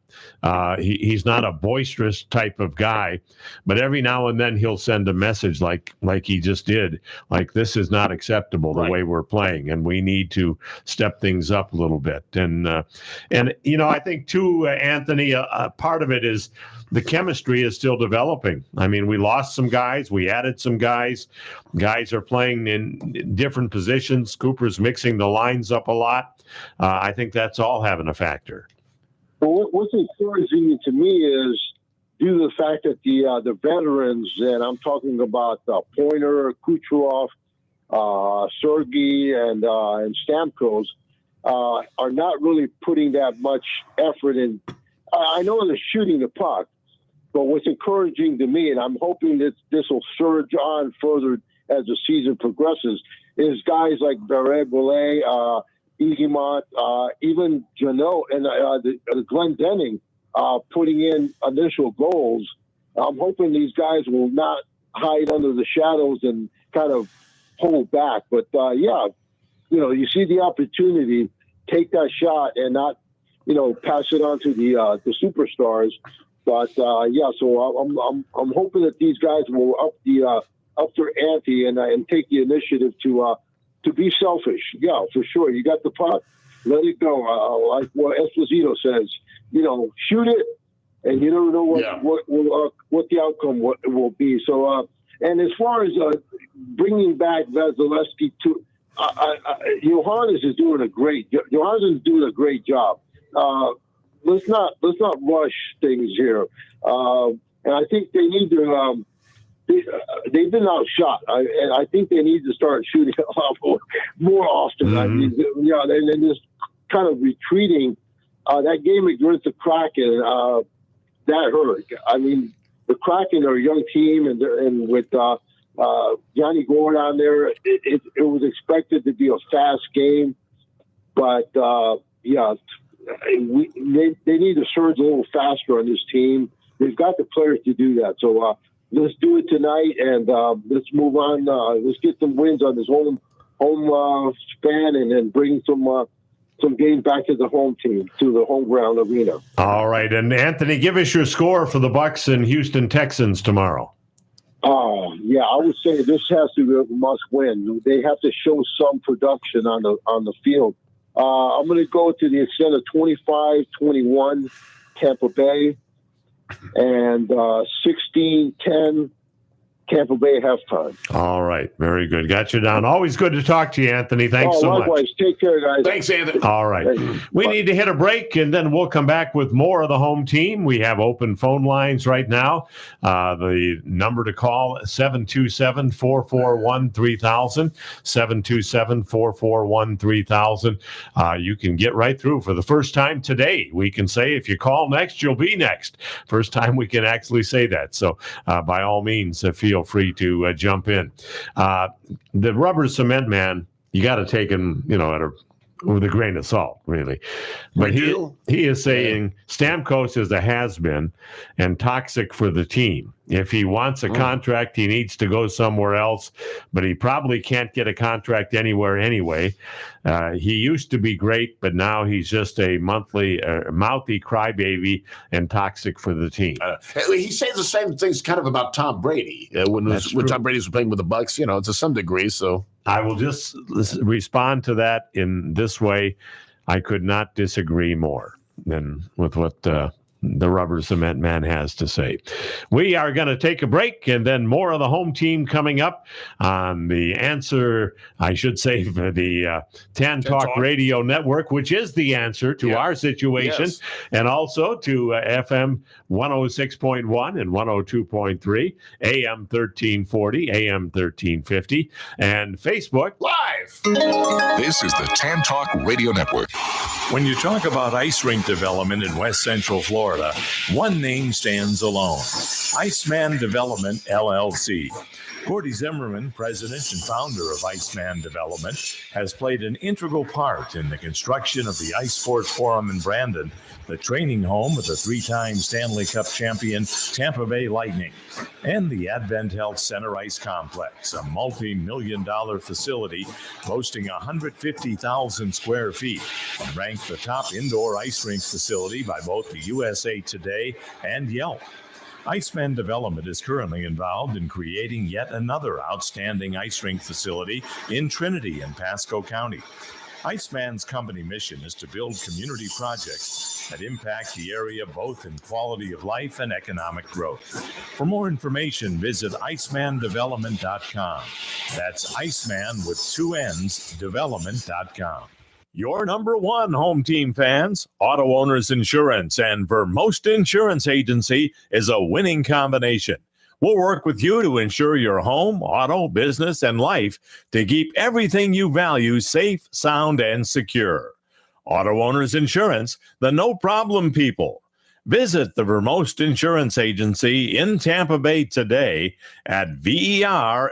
Speaker 4: He's not a boisterous type of guy, but every now and then he'll send a message like he just did, like, this is not acceptable the way we're playing, and we need to step things up a little bit. And I think too, Anthony, part of it is the chemistry is still developing. I mean, we lost some guys, we added some guys. Guys are playing in different positions. Cooper's mixing the lines up a lot. I think that's all having a factor.
Speaker 9: Well, what's encouraging to me is due to the fact that the veterans, and I'm talking about Pointer, Kucherov, Sergei, and Stamkos, are not really putting that much effort in. I know they're shooting the puck, but what's encouraging to me, and I'm hoping that this will surge on further as the season progresses, is guys like Barré-Boulet, Eguimont, even Janot and Glenn Denning putting in initial goals. I'm hoping these guys will not hide under the shadows and kind of hold back. But, you see the opportunity, take that shot and not, pass it on to the superstars. But, so I'm hoping that these guys will up their ante and take the initiative to be selfish. Yeah, for sure. You got the puck, let it go. Like what Esposito says, shoot it, and you never know what the outcome will be. So, and as far as bringing back Vasilevsky to, Johannes is doing a great job. Let's not rush things here, and I think they need to. They've been outshot, and I think they need to start shooting a lot more often. I mean, they're just kind of retreating. That game against the Kraken, that hurt. I mean, the Kraken are a young team, and with Johnny Gord on there, it was expected to be a fast game. But, they need to surge a little faster on this team. They've got the players to do that. So let's do it tonight, and let's move on. Let's get some wins on this home span, and then bring some games back to the home team, to the home ground arena.
Speaker 4: All right, and Anthony, give us your score for the Bucks and Houston Texans tomorrow.
Speaker 9: Yeah, I would say this has to be a must win. They have to show some production on the field. I'm going to go to the extent of 25-21 Tampa Bay and 16-10 Tampa Bay halftime.
Speaker 4: All right. Very good. Got you down. Always good to talk to you, Anthony. Thanks so
Speaker 9: likewise.
Speaker 4: much.
Speaker 9: Take care, guys.
Speaker 5: Thanks, Anthony.
Speaker 4: All right. We need to hit a break, and then we'll come back with more of the home team. We have open phone lines right now. The number to call, 727-441-3000, 727-441-3000. You can get right through for the first time today. We can say if you call next, you'll be next. First time we can actually say that. So by all means, feel free to jump in. The rubber cement man, you got to take him, with a grain of salt, really. But he is saying Stamkos is a has-been and toxic for the team. If he wants a contract, he needs to go somewhere else, but he probably can't get a contract anywhere anyway. He used to be great, but now he's just a mouthy crybaby and toxic for the team.
Speaker 5: He says the same things kind of about Tom Brady when Tom Brady was playing with the Bucks, to some degree. So
Speaker 4: I will just respond to that in this way. I could not disagree more than with what the rubber cement man has to say. We are going to take a break, and then more of the home team coming up on the answer, I should say, for the TAN Talk Radio Network, which is the answer to our situation, and also to FM 106.1 and 102.3, AM 1340, AM 1350, and Facebook
Speaker 5: Live.
Speaker 6: This is the TAN Talk Radio Network.
Speaker 7: When you talk about ice rink development in West Central Florida, one name stands alone: Iceman Development, LLC. Gordy Zimmerman, president and founder of Iceman Development, has played an integral part in the construction of the Ice Sports Forum in Brandon, the training home of the three-time Stanley Cup champion Tampa Bay Lightning, and the Advent Health Center Ice Complex, a multi-million-dollar facility boasting 150,000 square feet, and ranked the top indoor ice rink facility by both the USA Today and Yelp. Iceman Development is currently involved in creating yet another outstanding ice rink facility in Trinity and Pasco County. Iceman's company mission is to build community projects that impact the area both in quality of life and economic growth. For more information, visit icemandevelopment.com. That's Iceman with two N's, development.com. Your number one home team fans, Auto Owners Insurance and Vermost Insurance Agency is a winning combination. We'll work with you to ensure your home, auto, business, and life to keep everything you value safe, sound, and secure. Auto Owners Insurance, the no-problem people. Visit the Vermost Insurance Agency in Tampa Bay today at vermost.com.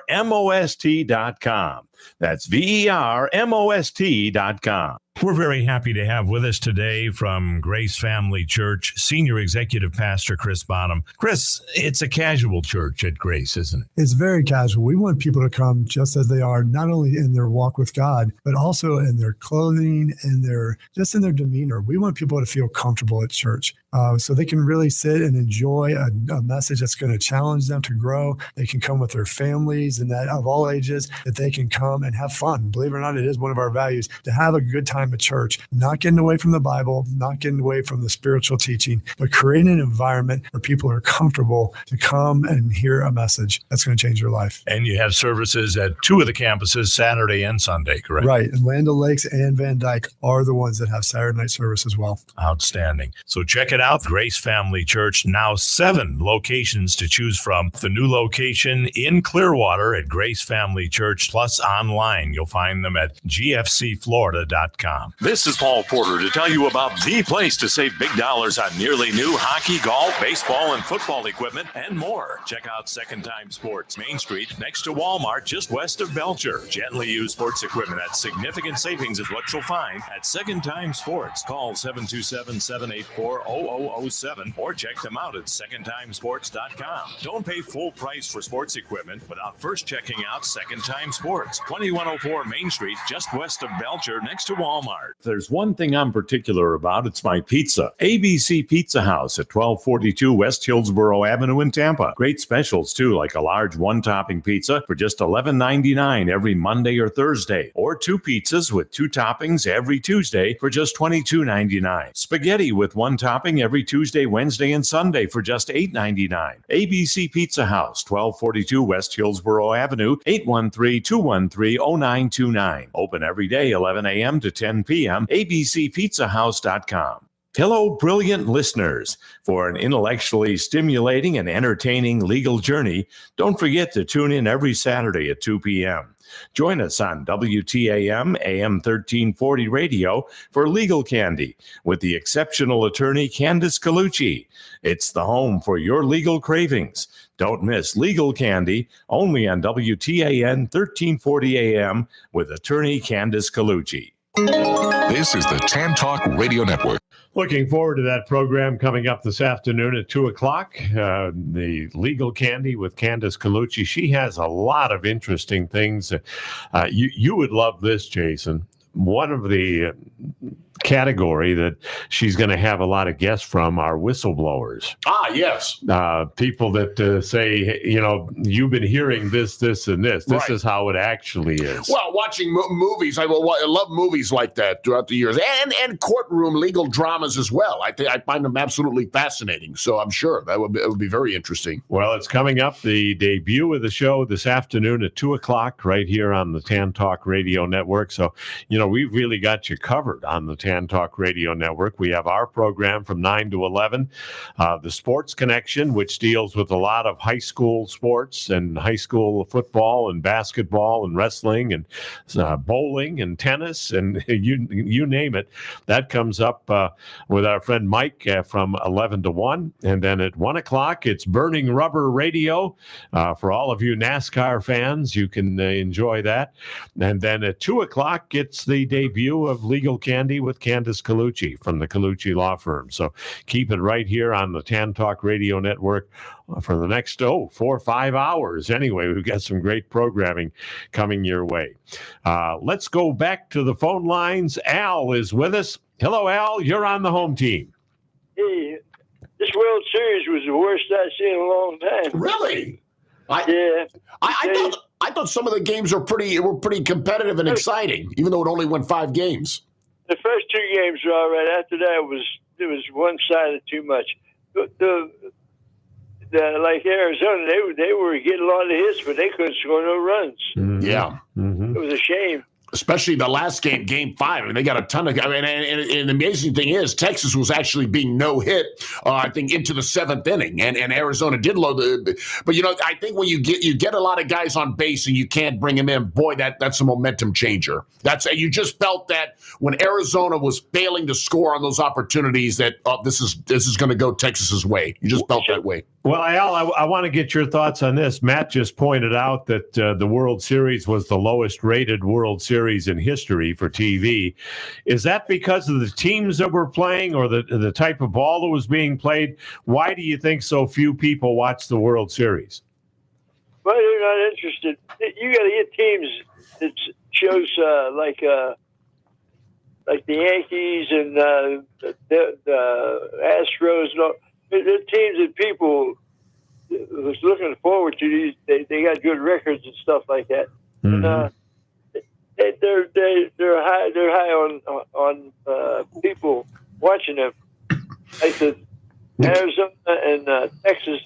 Speaker 7: That's vermost.com. We're very happy to have with us today from Grace Family Church, Senior Executive Pastor Chris Bonham. Chris, it's a casual church at Grace, isn't it?
Speaker 11: It's very casual. We want people to come just as they are, not only in their walk with God, but also in their clothing and just in their demeanor. We want people to feel comfortable at church. So they can really sit and enjoy a message that's going to challenge them to grow. They can come with their families and that of all ages, that they can come and have fun. Believe it or not, it is one of our values to have a good time at church, not getting away from the Bible, not getting away from the spiritual teaching, but creating an environment where people are comfortable to come and hear a message that's going to change their life.
Speaker 7: And you have services at two of the campuses, Saturday and Sunday, correct?
Speaker 11: Right. And Land O'Lakes and Van Dyke are the ones that have Saturday night service as well.
Speaker 7: Outstanding. So check it out. Grace Family Church, now 7 locations to choose from. The new location in Clearwater at Grace Family Church, plus online. You'll find them at gfcflorida.com. WTAN.com. This is Paul Porter to tell you about the place to save big dollars on nearly new hockey, golf, baseball, and football equipment and more. Check out Second Time Sports, Main Street, next to Walmart, just west of Belcher. Gently used sports equipment at significant savings is what you'll find at Second Time Sports. Call 727-784-0007 or check them out at secondtimesports.com. Don't pay full price for sports equipment without first checking out Second Time Sports, 2104 Main Street, just west of Belcher, next to Walmart. There's one thing I'm particular about. It's my pizza. ABC Pizza House at 1242 West Hillsborough Avenue in Tampa. Great specials, too, like a large one-topping pizza for just $11.99 every Monday or Thursday, or 2 pizzas with 2 toppings every Tuesday for just $22.99. Spaghetti with 1 topping every Tuesday, Wednesday, and Sunday for just $8.99. ABC Pizza House, 1242 West Hillsborough Avenue, 813-213-0929. Open every day, 11 a.m. to 10 p.m. abcpizzahouse.com. Hello, brilliant listeners. For an intellectually stimulating and entertaining legal journey, don't forget to tune in every Saturday at 2 p.m. Join us on WTAN AM 1340 radio for Legal Candy with the exceptional attorney Candace Colucci. It's the home for your legal cravings. Don't miss Legal Candy, only on WTAN 1340 AM with attorney Candace Colucci.
Speaker 6: This is the TAN Talk Radio Network.
Speaker 4: Looking forward to that program coming up this afternoon at 2 o'clock. The Legal Candy with Candace Colucci. She has a lot of interesting things. You would love this, Jason. One of the category that she's going to have a lot of guests from are whistleblowers.
Speaker 5: Ah, yes.
Speaker 4: People that say, you've been hearing this, and this. This
Speaker 5: Right.
Speaker 4: is how it actually is.
Speaker 5: Well, watching movies, I love movies like that throughout the years, and courtroom legal dramas as well. I find them absolutely fascinating. So I'm sure it would be very interesting.
Speaker 4: Well, it's coming up, the debut of the show this afternoon at 2 o'clock right here on the TAN Talk Radio Network. So, we've really got you covered on the TAN Talk Radio Network. We have our program from 9 to 11, the Sports Connection, which deals with a lot of high school sports and high school football and basketball and wrestling and bowling and tennis and you name it. That comes up with our friend Mike from 11 to 1. And then at 1 o'clock, it's Burning Rubber Radio. For all of you NASCAR fans, you can enjoy that. And then at 2 o'clock, it's the debut of Legal Candy with Candace Colucci from the Colucci Law Firm. So keep it right here on the TAN Talk Radio Network for the next 4 or 5 hours. Anyway, we've got some great programming coming your way. Let's go back to the phone lines. Al is with us. Hello, Al. You're on the home team.
Speaker 12: Hey, this World Series was the worst I've seen in a long time.
Speaker 5: Really?
Speaker 12: Yeah.
Speaker 5: I thought some of the games were pretty competitive and exciting, even though it only went 5 games.
Speaker 12: The first 2 games were all right. After that, it was one-sided too much. Like Arizona, they were getting a lot of hits, but they couldn't score no runs.
Speaker 4: Mm-hmm.
Speaker 5: Yeah.
Speaker 4: Mm-hmm.
Speaker 12: It was a shame.
Speaker 5: Especially the last game, Game 5. I mean, they got a ton of. And the amazing thing is, Texas was actually being no hit. I think into the 7th inning, and Arizona did load the. But I think when you get a lot of guys on base and you can't bring them in, boy, that's a momentum changer. You just felt that when Arizona was failing to score on those opportunities, that this is going to go Texas's way. You just felt that way.
Speaker 4: Well, Al, I want to get your thoughts on this. Matt just pointed out that the World Series was the lowest rated World Series in history for TV. Is that because of the teams that were playing or the type of ball that was being played? Why do you think so few people watch the World Series?
Speaker 12: Well, they're not interested. You got to get teams that shows like the Yankees and the Astros and all. They're teams that people was looking forward to. They got good records and stuff like that.
Speaker 4: Mm-hmm.
Speaker 12: And they're high on people watching them. Like the Arizona and Texas,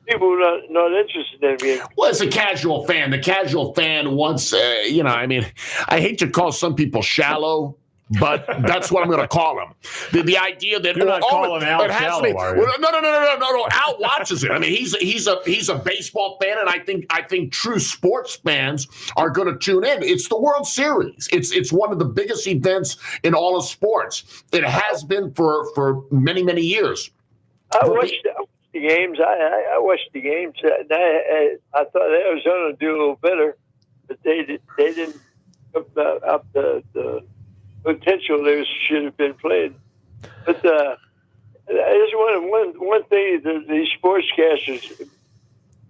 Speaker 12: people are not interested in being.
Speaker 5: Well, it's a casual fan. The casual fan wants, I hate to call some people shallow, but that's what I'm going to call him. The idea that
Speaker 4: You're not calling Al shallow, are you?
Speaker 5: Well, no. Al watches it. I mean, he's a baseball fan, and I think true sports fans are going to tune in. It's the World Series. It's one of the biggest events in all of sports. It has been for many years.
Speaker 12: I watched the games. I watched the games. I thought Arizona would do a little better, but they didn't up the potential they should have been playing. But there's one thing that these sportscasters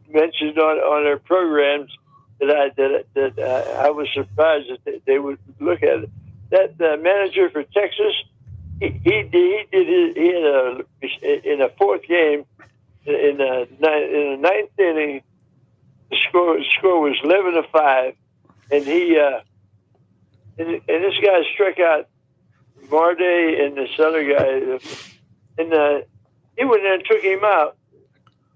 Speaker 12: mentioned on their programs that I was surprised that they would look at it. That manager for Texas, he had in a fourth game in the ninth inning. The score was 11-5, and and this guy struck out Marde and this other guy, and he went there and took him out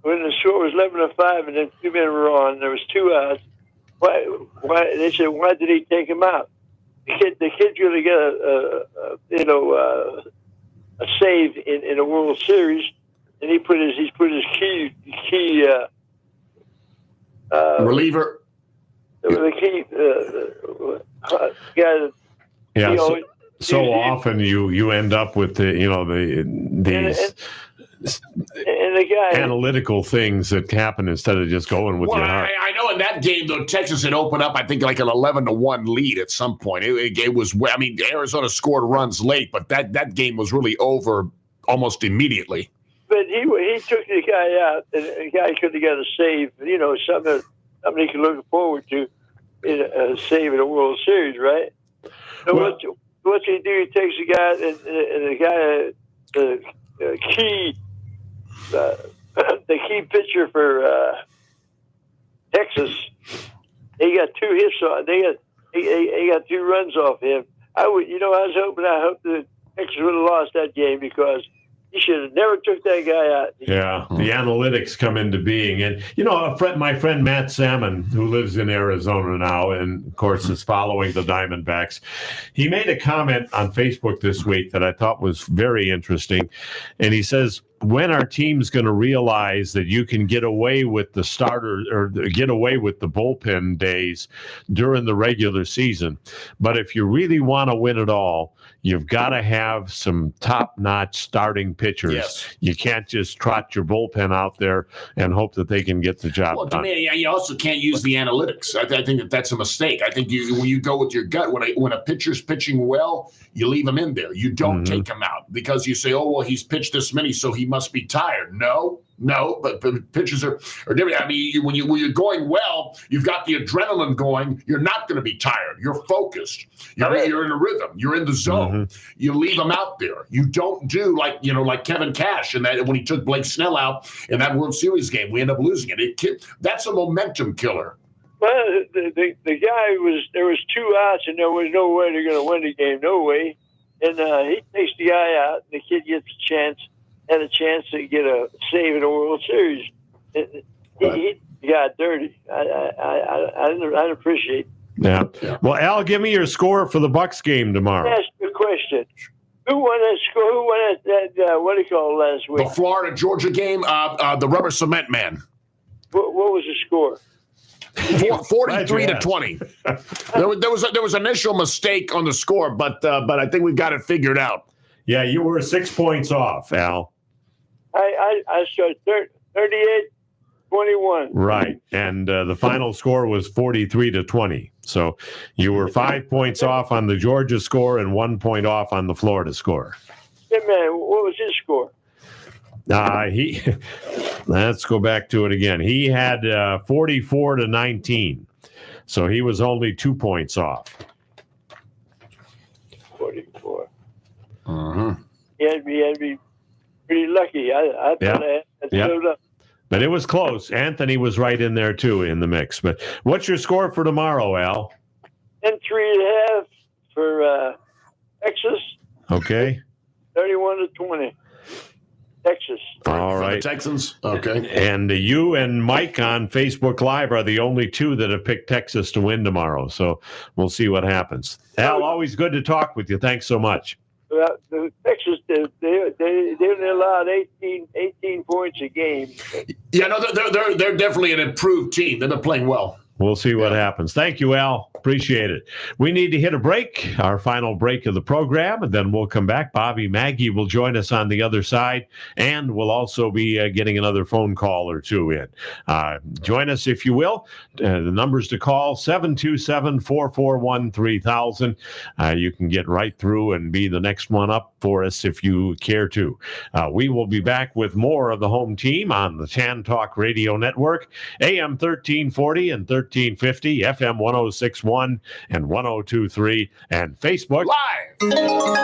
Speaker 12: when the score was 11-5, and then 2 men were on. There was 2 outs. Why? They said, why did he take him out? The kid's going to get a save in a World Series, and he's put his key
Speaker 5: reliever.
Speaker 12: The key guy.
Speaker 4: Yeah. So often you end up with these
Speaker 12: and the guy
Speaker 4: analytical things that happen instead of just going with your heart.
Speaker 5: I know in that game though, Texas had opened up I think like an 11-1 lead at some point. It was. I mean, Arizona scored runs late, but that game was really over almost immediately.
Speaker 12: But he took the guy out, and the guy could have got a save. Something he could look forward to in a save in a World Series, right? So what's he do? He takes the guy and the guy, the key pitcher for Texas. He got 2 hits on. He got 2 runs off him. I hope that Texas would have lost that game because he should have never took that guy out.
Speaker 4: Yeah, the analytics come into being. And, my friend Matt Salmon, who lives in Arizona now and, of course, is following the Diamondbacks, he made a comment on Facebook this week that I thought was very interesting. And he says, when are teams going to realize that you can get away with the starter or get away with the bullpen days during the regular season? But if you really want to win it all, you've got to have some top-notch starting pitchers.
Speaker 5: Yes.
Speaker 4: You can't just trot your bullpen out there and hope that they can get the job done.
Speaker 5: You also can't use the analytics. I think that's a mistake. I think when you go with your gut, when a pitcher's pitching well, you leave him in there. You don't take him out because you say, oh, well, he's pitched this many, so he must be tired. No, but pitchers are different. I mean, when you're going well, you've got the adrenaline going. You're not going to be tired. You're focused. You're in a rhythm. You're in the zone. You leave them out there. You don't do like Kevin Cash and that when he took Blake Snell out in that World Series game, we end up losing it. That's a momentum killer.
Speaker 12: Well, the guy there was 2 outs and there was no way they're going to win the game. No way. And he takes the guy out, and the kid gets had a chance to get a save in the World Series. He got dirty. I didn't appreciate it.
Speaker 4: Yeah. Well, Al, give me your score for the Bucks game tomorrow.
Speaker 12: Ask you a question. Who won that score? Who won that what do you call it last week?
Speaker 5: The Florida-Georgia game, the Rubber Cement Man.
Speaker 12: What was the score?
Speaker 5: 43-20. There was initial mistake on the score, but I think we've got it figured out.
Speaker 4: Yeah, you were 6 points off, Al.
Speaker 12: I started 38-21.
Speaker 4: Right, and the final score was 43-20. So you were 5 points off on the Georgia score and 1 point off on the Florida score.
Speaker 12: Yeah, man, what was his score?
Speaker 4: Let's go back to it again. He had 44-19, so he was only 2 points off.
Speaker 12: 44. He had to be pretty lucky. I thought I had showed up.
Speaker 4: But it was close. Anthony was right in there too in the mix. But what's your score for tomorrow, Al?
Speaker 12: 10-3.5 for Texas.
Speaker 4: Okay.
Speaker 12: 31-20. Texas.
Speaker 4: All
Speaker 5: For
Speaker 4: right.
Speaker 5: the Texans. Okay.
Speaker 4: And you and Mike on Facebook Live are the only two that have picked Texas to win tomorrow. So we'll see what happens. Al, always good to talk with you. Thanks so much.
Speaker 12: The Texas, they allowed 18 points a game.
Speaker 5: Yeah, no, they're definitely an improved team. They've been playing well.
Speaker 4: We'll see what happens. Thank you, Al. Appreciate it. We need to hit a break, our final break of the program, and then we'll come back. Bobby Maggie will join us on the other side, and we'll also be getting another phone call or two in. Join us if you will. The numbers to call, 727-441-3000. You can get right through and be the next one up for us if you care to. We will be back with more of the home team on the Tan Talk Radio Network, AM 1340 and 1350, FM 106.1 and 102.3, and Facebook
Speaker 5: Live.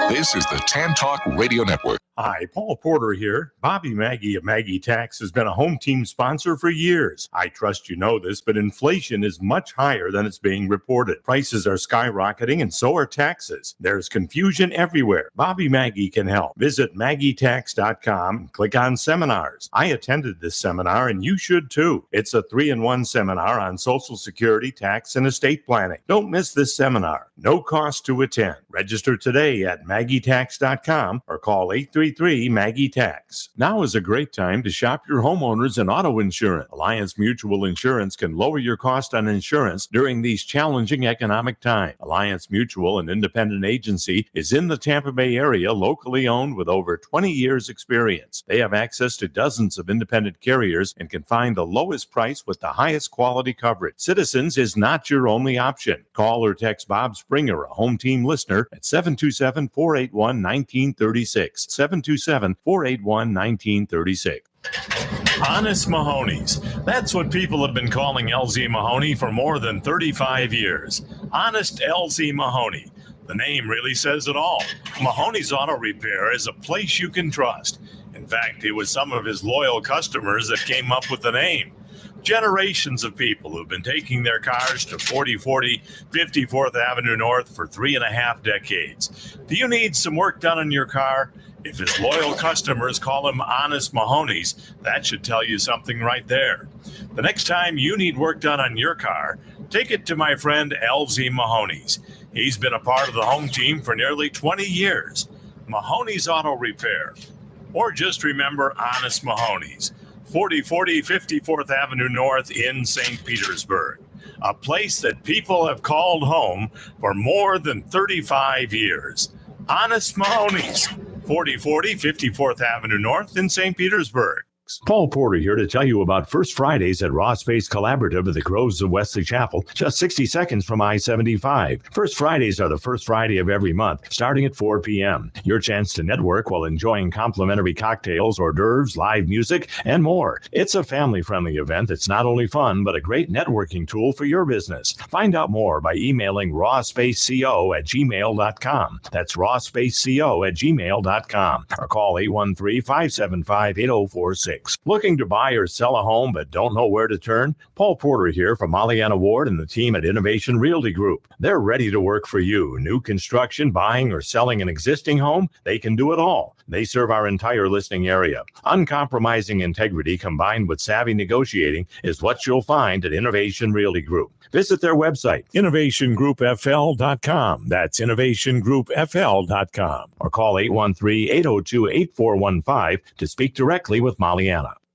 Speaker 6: This is the Tan Talk Radio Network.
Speaker 7: Hi, Paul Porter here. Bobby Maggie of Maggie Tax has been a home team sponsor for years. I trust you know this, but inflation is much higher than it's being reported. Prices are skyrocketing and so are taxes. There's confusion everywhere. Bobby Maggie can help. Visit MaggieTax.com and click on seminars. I attended this seminar and you should too. It's a 3-in-1 seminar on Social Security, tax, and estate planning. Don't miss this seminar. No cost to attend. Register today at MaggieTax.com or call 833-MAGGIE-TAX. Now is a great time to shop your homeowners and auto insurance. Alliance Mutual Insurance can lower your cost on insurance during these challenging economic times. Alliance Mutual, an independent agency, is in the Tampa Bay area, locally owned with over 20 years experience. They have access to dozens of independent carriers and can find the lowest price with the highest quality coverage. Citizens is not your only option. Call or text Bob Springer, a home team listener, at 727-481-1936. 727-481-1936. Honest Mahoney's. That's what people have been calling LZ Mahoney for more than 35 years. Honest LZ Mahoney. The name really says it all. Mahoney's Auto Repair is a place you can trust. In fact, it was some of his loyal customers that came up with the name. Generations of people who've been taking their cars to 4040 54th Avenue North for 3.5 decades. Do you need some work done on your car? If his loyal customers call him Honest Mahoney's, that should tell you something right there. The next time you need work done on your car, take it to my friend LZ Mahoney's. He's been a part of the home team for nearly 20 years. Mahoney's Auto Repair. Or just remember Honest Mahoney's. 4040 54th Avenue North in St. Petersburg. A place that people have called home for more than 35 years. Honest Mahoney's. 4040 54th Avenue North in St. Petersburg.
Speaker 4: Paul Porter here to tell you about First Fridays at Raw Space Collaborative at the Groves of Wesley Chapel, just 60 seconds from I-75. First Fridays are the first Friday of every month, starting at 4 p.m. Your chance to network while enjoying complimentary cocktails, hors d'oeuvres, live music, and more. It's a family-friendly event that's not only fun, but a great networking tool for your business. Find out more by emailing rawspaceco@gmail.com. That's rawspaceco@gmail.com. Or call 813-575-8046. Looking to buy or sell a home but don't know where to turn? Paul Porter here from Molliana Ward and the team at Innovation Realty Group. They're ready to work for you. New construction, buying, or selling an existing home? They can do it all. They serve our entire listening area. Uncompromising integrity combined with savvy negotiating is what you'll find at Innovation Realty Group. Visit their website, innovationgroupfl.com. That's innovationgroupfl.com. Or call 813-802-8415 to speak directly with Molliana.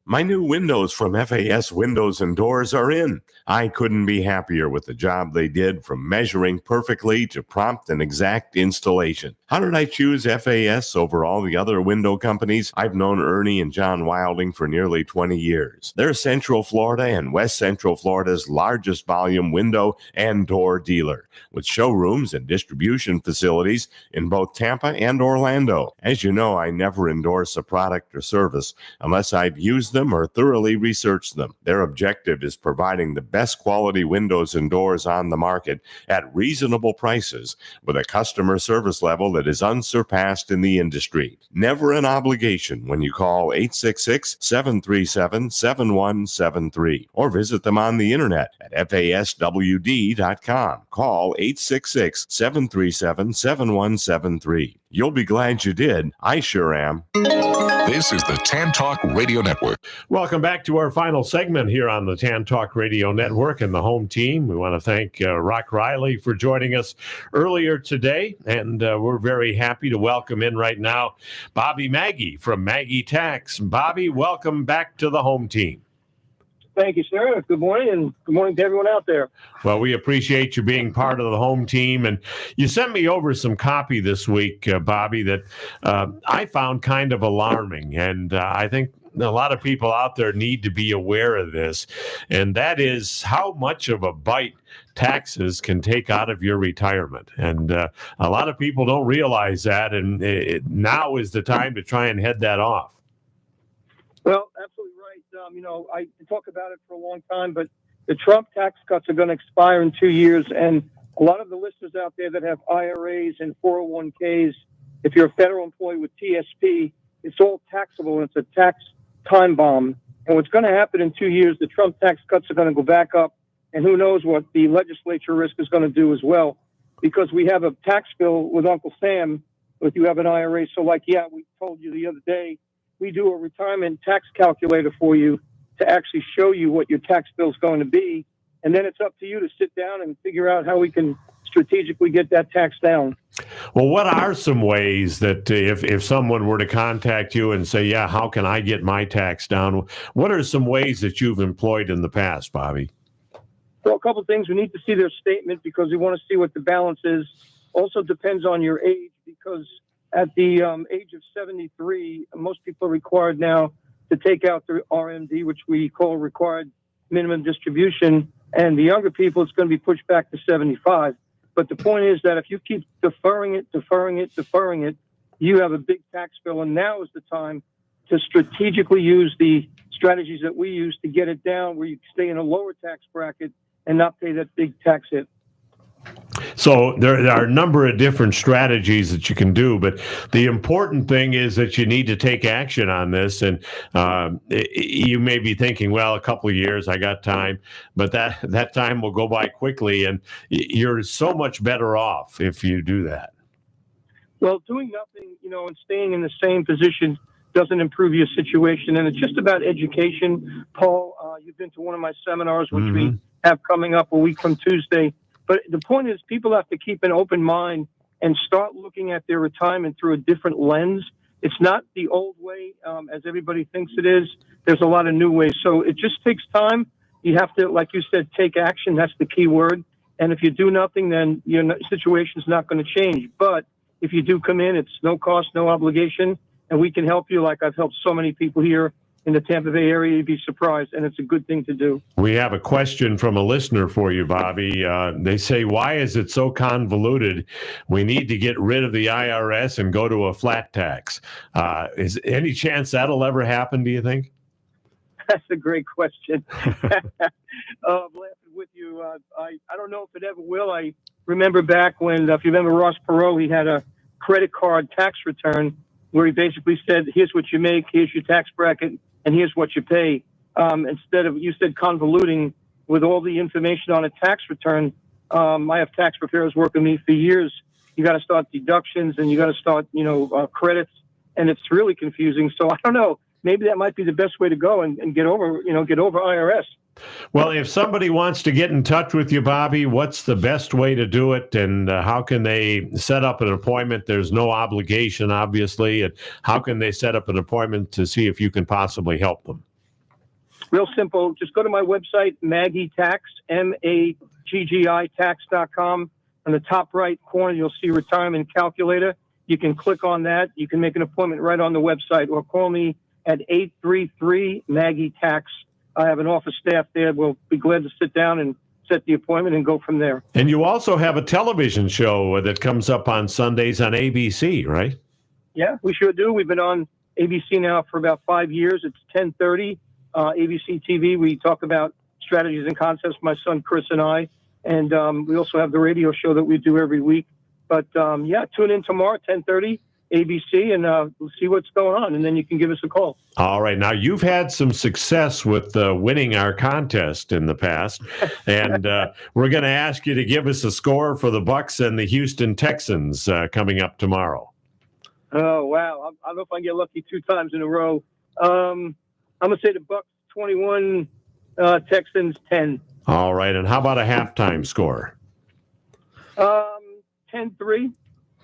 Speaker 7: My new windows from FAS Windows and Doors are in. I couldn't be happier with the job they did, from measuring perfectly to prompt and exact installation. How did I choose FAS over all the other window companies? I've known Ernie and John Wilding for nearly 20 years. They're Central Florida and West Central Florida's largest volume window and door dealer, with showrooms and distribution facilities in both Tampa and Orlando. As you know, I never endorse a product or service unless I've used them or thoroughly researched them. Their objective is providing the best quality windows and doors on the market at reasonable prices with a customer service level that is unsurpassed in the industry. Never an obligation when you call 866-737-7173 or visit them on the internet at faswd.com. Call 866-737-7173. You'll be glad you did. I sure am.
Speaker 6: This is the Tan Talk Radio Network.
Speaker 4: Welcome back to our final segment here on the Tan Talk Radio Network and the home team. We want to thank Rock Riley for joining us earlier today, and we're very happy to welcome in right now Bobby Maggie from Maggie Tax. Bobby, welcome back to the home team.
Speaker 2: Thank you, sir. Good morning, and good morning to everyone out there.
Speaker 4: Well, we appreciate you being part of the home team. And you sent me over some copy this week, Bobby, that I found kind of alarming. And I think a lot of people out there need to be aware of this. And that is how much of a bite taxes can take out of your retirement. And a lot of people don't realize that. And now is the time to try and head that off.
Speaker 2: Well, absolutely right. I talk about it for a long time, but the Trump tax cuts are going to expire in 2 years. And a lot of the listeners out there that have IRAs and 401ks, if you're a federal employee with TSP, it's all taxable, and it's a tax time bomb. And what's going to happen in 2 years, the Trump tax cuts are going to go back up, and who knows what the legislature risk is going to do as well, because we have a tax bill with Uncle Sam if you have an IRA. So we told you the other day, we do a retirement tax calculator for you to actually show you what your tax bill is going to be. And then it's up to you to sit down and figure out how we can strategically get that tax down.
Speaker 4: Well, what are some ways that if someone were to contact you and say, yeah, how can I get my tax down? What are some ways that you've employed in the past, Bobby?
Speaker 2: Well, a couple of things. We need to see their statement because we want to see what the balance is. Also depends on your age, because at the age of 73, most people are required now to take out their RMD, which we call required minimum distribution. And the younger people, it's going to be pushed back to 75. But the point is that if you keep deferring it, you have a big tax bill. And now is the time to strategically use the strategies that we use to get it down where you stay in a lower tax bracket and not pay that big tax hit.
Speaker 4: So there are a number of different strategies that you can do, but the important thing is that you need to take action on this. And you may be thinking, well, a couple of years, I got time, but that time will go by quickly, and you're so much better off if you do that.
Speaker 2: Well, doing nothing, and staying in the same position doesn't improve your situation. And it's just about education. Paul, you've been to one of my seminars, which we have coming up a week from Tuesday. But the point is, people have to keep an open mind and start looking at their retirement through a different lens. It's not the old way, as everybody thinks it is. There's a lot of new ways. So it just takes time. You have to, like you said, take action. That's the key word. And if you do nothing, then your situation is not going to change. But if you do come in, it's no cost, no obligation, and we can help you like I've helped so many people here in the Tampa Bay area. You'd be surprised, and it's a good thing to do.
Speaker 4: We have a question from a listener for you, Bobby. They say, why is it so convoluted? We need to get rid of the IRS and go to a flat tax. Is any chance that'll ever happen, do you think?
Speaker 2: That's a great question. I'm laughing with you. I don't know if it ever will. I remember back when, if you remember Ross Perot, he had a credit card tax return where he basically said, here's what you make, here's your tax bracket, and here's what you pay. Instead of, you said, convoluting with all the information on a tax return. I have tax preparers working with me for years. You got to start deductions and you got to start, credits, and it's really confusing. So I don't know. Maybe that might be the best way to go and get over IRS.
Speaker 4: Well, if somebody wants to get in touch with you, Bobby, what's the best way to do it, and how can they set up an appointment? There's no obligation, obviously. And how can they set up an appointment to see if you can possibly help them?
Speaker 2: Real simple. Just go to my website, Maggie Tax, MAGGI tax.com. On the top right corner, you'll see retirement calculator. You can click on that. You can make an appointment right on the website, or call me at 833-MAGGIE-TAX. I have an office staff there. We'll be glad to sit down and set the appointment and go from there. And you also have a television show that comes up on Sundays on ABC, right? Yeah, we sure do. We've been on ABC now for about 5 years. It's 10:30, ABC TV. We talk about strategies and concepts, my son Chris and I. And we also have the radio show that we do every week. But, tune in tomorrow at 10:30. ABC, and we'll see what's going on, and then you can give us a call. All right. Now, you've had some success with winning our contest in the past, and we're going to ask you to give us a score for the Bucks and the Houston Texans coming up tomorrow. Oh, wow. I don't know if I can get lucky 2 times in a row. I'm going to say the Bucks 21, Texans 10.
Speaker 4: All right. And how about a halftime score?
Speaker 2: 10-3.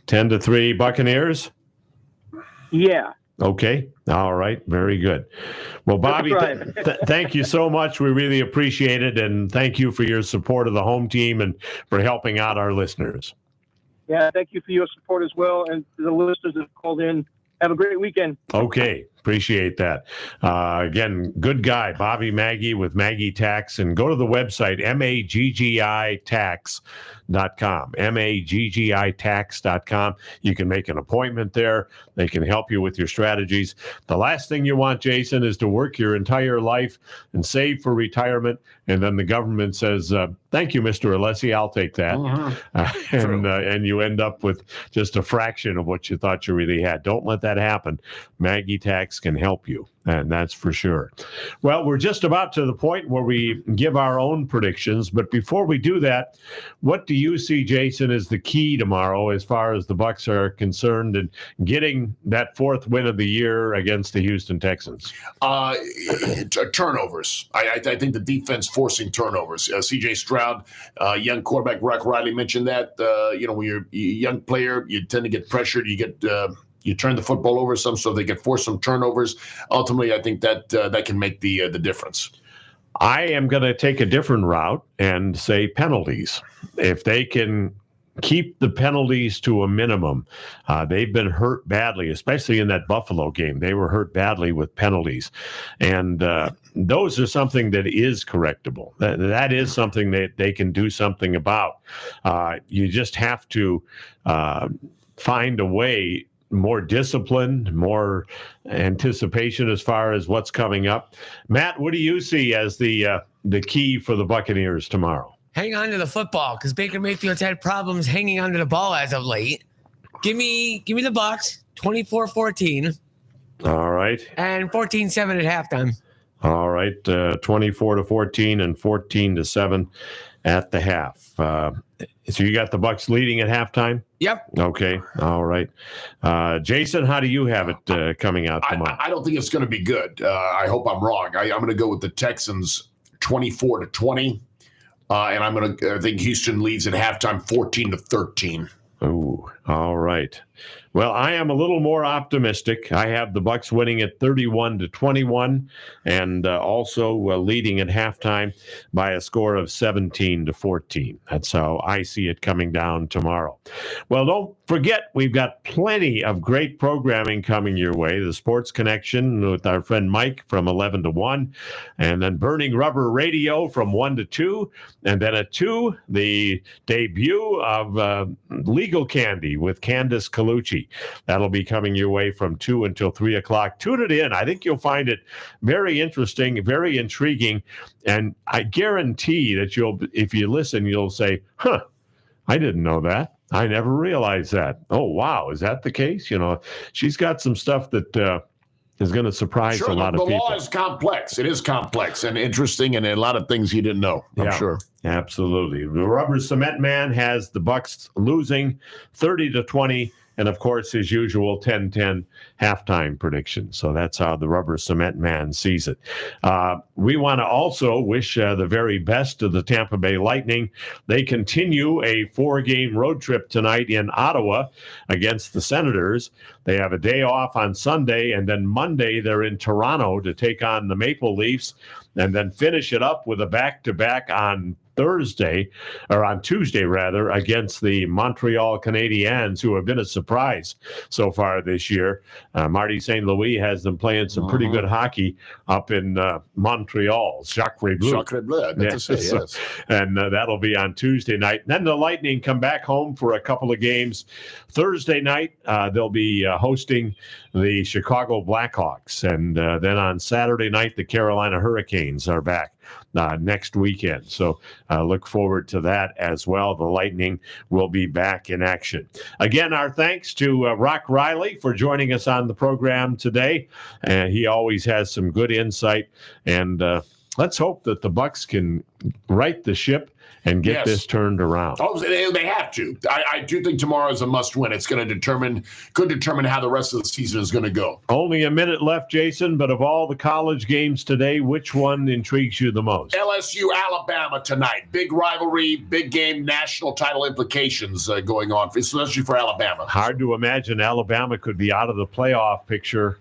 Speaker 4: 10-3 Buccaneers?
Speaker 2: Yeah.
Speaker 4: Okay. All right. Very good. Well, Bobby, thank you so much. We really appreciate it. And thank you for your support of the home team and for helping out our listeners.
Speaker 2: Yeah, thank you for your support as well. And to the listeners that have called in, have a great weekend.
Speaker 4: Okay. Appreciate that. Again, good guy, Bobby Maggie with Maggie Tax. And go to the website, maggitax.com, maggitax.com. You can make an appointment there. They can help you with your strategies. The last thing you want, Jason, is to work your entire life and save for retirement. And then the government says, thank you, Mr. Alessi, I'll take that. And you end up with just a fraction of what you thought you really had. Don't let that happen. Maggie Tax can help you, and that's for sure. Well, we're just about to the point where we give our own predictions, but before we do that, what do you see, Jason, as the key tomorrow as far as the Bucs are concerned and getting that 4th win of the year against the Houston Texans?
Speaker 5: Turnovers. I think the defense forcing turnovers. C.J. Stroud, young quarterback, Rock Riley mentioned that. When you're a young player, you tend to get pressured. You turn the football over some, so they can force some turnovers. Ultimately, I think that can make the difference.
Speaker 4: I am going to take a different route and say penalties. If they can keep the penalties to a minimum, they've been hurt badly, especially in that Buffalo game. They were hurt badly with penalties. And those are something that is correctable. That is something that they can do something about. You just have to find a way, more discipline, more anticipation as far as what's coming up. Matt, what do you see as the key for the Buccaneers tomorrow?
Speaker 1: Hang on to the football, because Baker Mayfield's had problems hanging onto the ball as of late. Give me the Bucs, 24-14.
Speaker 4: All right.
Speaker 1: And 14-7 at halftime.
Speaker 4: All right, 24-14 and 14-7 at the half. So you got the Bucs leading at halftime?
Speaker 1: Yep.
Speaker 4: Okay. All right. Jason, how do you have it coming out tomorrow?
Speaker 5: I don't think it's going to be good. I hope I'm wrong. I'm going to go with the Texans 24-20. And I think Houston leads at halftime 14-13.
Speaker 4: Oh, all right. Well, I am a little more optimistic. I have the Bucs winning at 31-21 and also leading at halftime by a score of 17-14. That's how I see it coming down tomorrow. Well, don't forget, we've got plenty of great programming coming your way. The Sports Connection with our friend Mike from 11 to 1, and then Burning Rubber Radio from 1 to 2, and then at 2, the debut of Legal Candy with Candace Colucci. That'll be coming your way from 2 until 3 o'clock. Tune it in. I think you'll find it very interesting, very intriguing, and I guarantee that if you listen, you'll say, huh, I didn't know that. I never realized that. Oh, wow, is that the case? She's got some stuff that is going to surprise a lot of people.
Speaker 5: The law is complex. It is complex and interesting, and a lot of things you didn't know, I'm sure.
Speaker 4: Absolutely. The Rubber Cement Man has the Bucs losing 30-20. And, of course, his usual 10-10 halftime prediction. So that's how the Rubber Cement Man sees it. We want to also wish the very best to the Tampa Bay Lightning. They continue a 4-game road trip tonight in Ottawa against the Senators. They have a day off on Sunday, and then Monday they're in Toronto to take on the Maple Leafs, and then finish it up with a back-to-back on Tuesday, against the Montreal Canadiens, who have been a surprise so far this year. Marty St. Louis has them playing some pretty good hockey up in Montreal. Sacré Bleu.
Speaker 5: Sacré Bleu, I meant to say, yes.
Speaker 4: And that'll be on Tuesday night. Then the Lightning come back home for a couple of games. Thursday night, they'll be hosting the Chicago Blackhawks. And then on Saturday night, the Carolina Hurricanes are back next weekend. So look forward to that as well. The Lightning will be back in action. Again, our thanks to Rock Riley for joining us on the program today. He always has some good insight and let's hope that the Bucks can right the ship and get this turned around.
Speaker 5: Oh, they have to. I do think tomorrow is a must-win. It's going to could determine how the rest of the season is going to go.
Speaker 4: Only a minute left, Jason, but of all the college games today, which one intrigues you the most?
Speaker 5: LSU, Alabama tonight. Big rivalry, big game, national title implications going on, especially for Alabama.
Speaker 4: Hard to imagine Alabama could be out of the playoff picture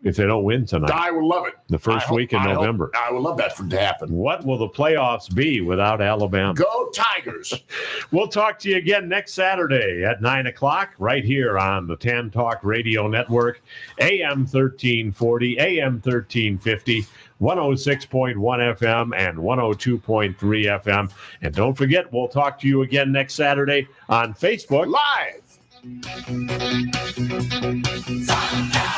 Speaker 4: if they don't win tonight.
Speaker 5: I would love it.
Speaker 4: The first week in November.
Speaker 5: I would love that to happen.
Speaker 4: What will the playoffs be without Alabama?
Speaker 5: Go Tigers.
Speaker 4: We'll talk to you again next Saturday at 9 o'clock right here on the Tan Talk Radio Network, AM 1340, AM 1350, 106.1 FM and 102.3 FM. And don't forget, we'll talk to you again next Saturday on Facebook
Speaker 5: Live.
Speaker 15: Sunshine.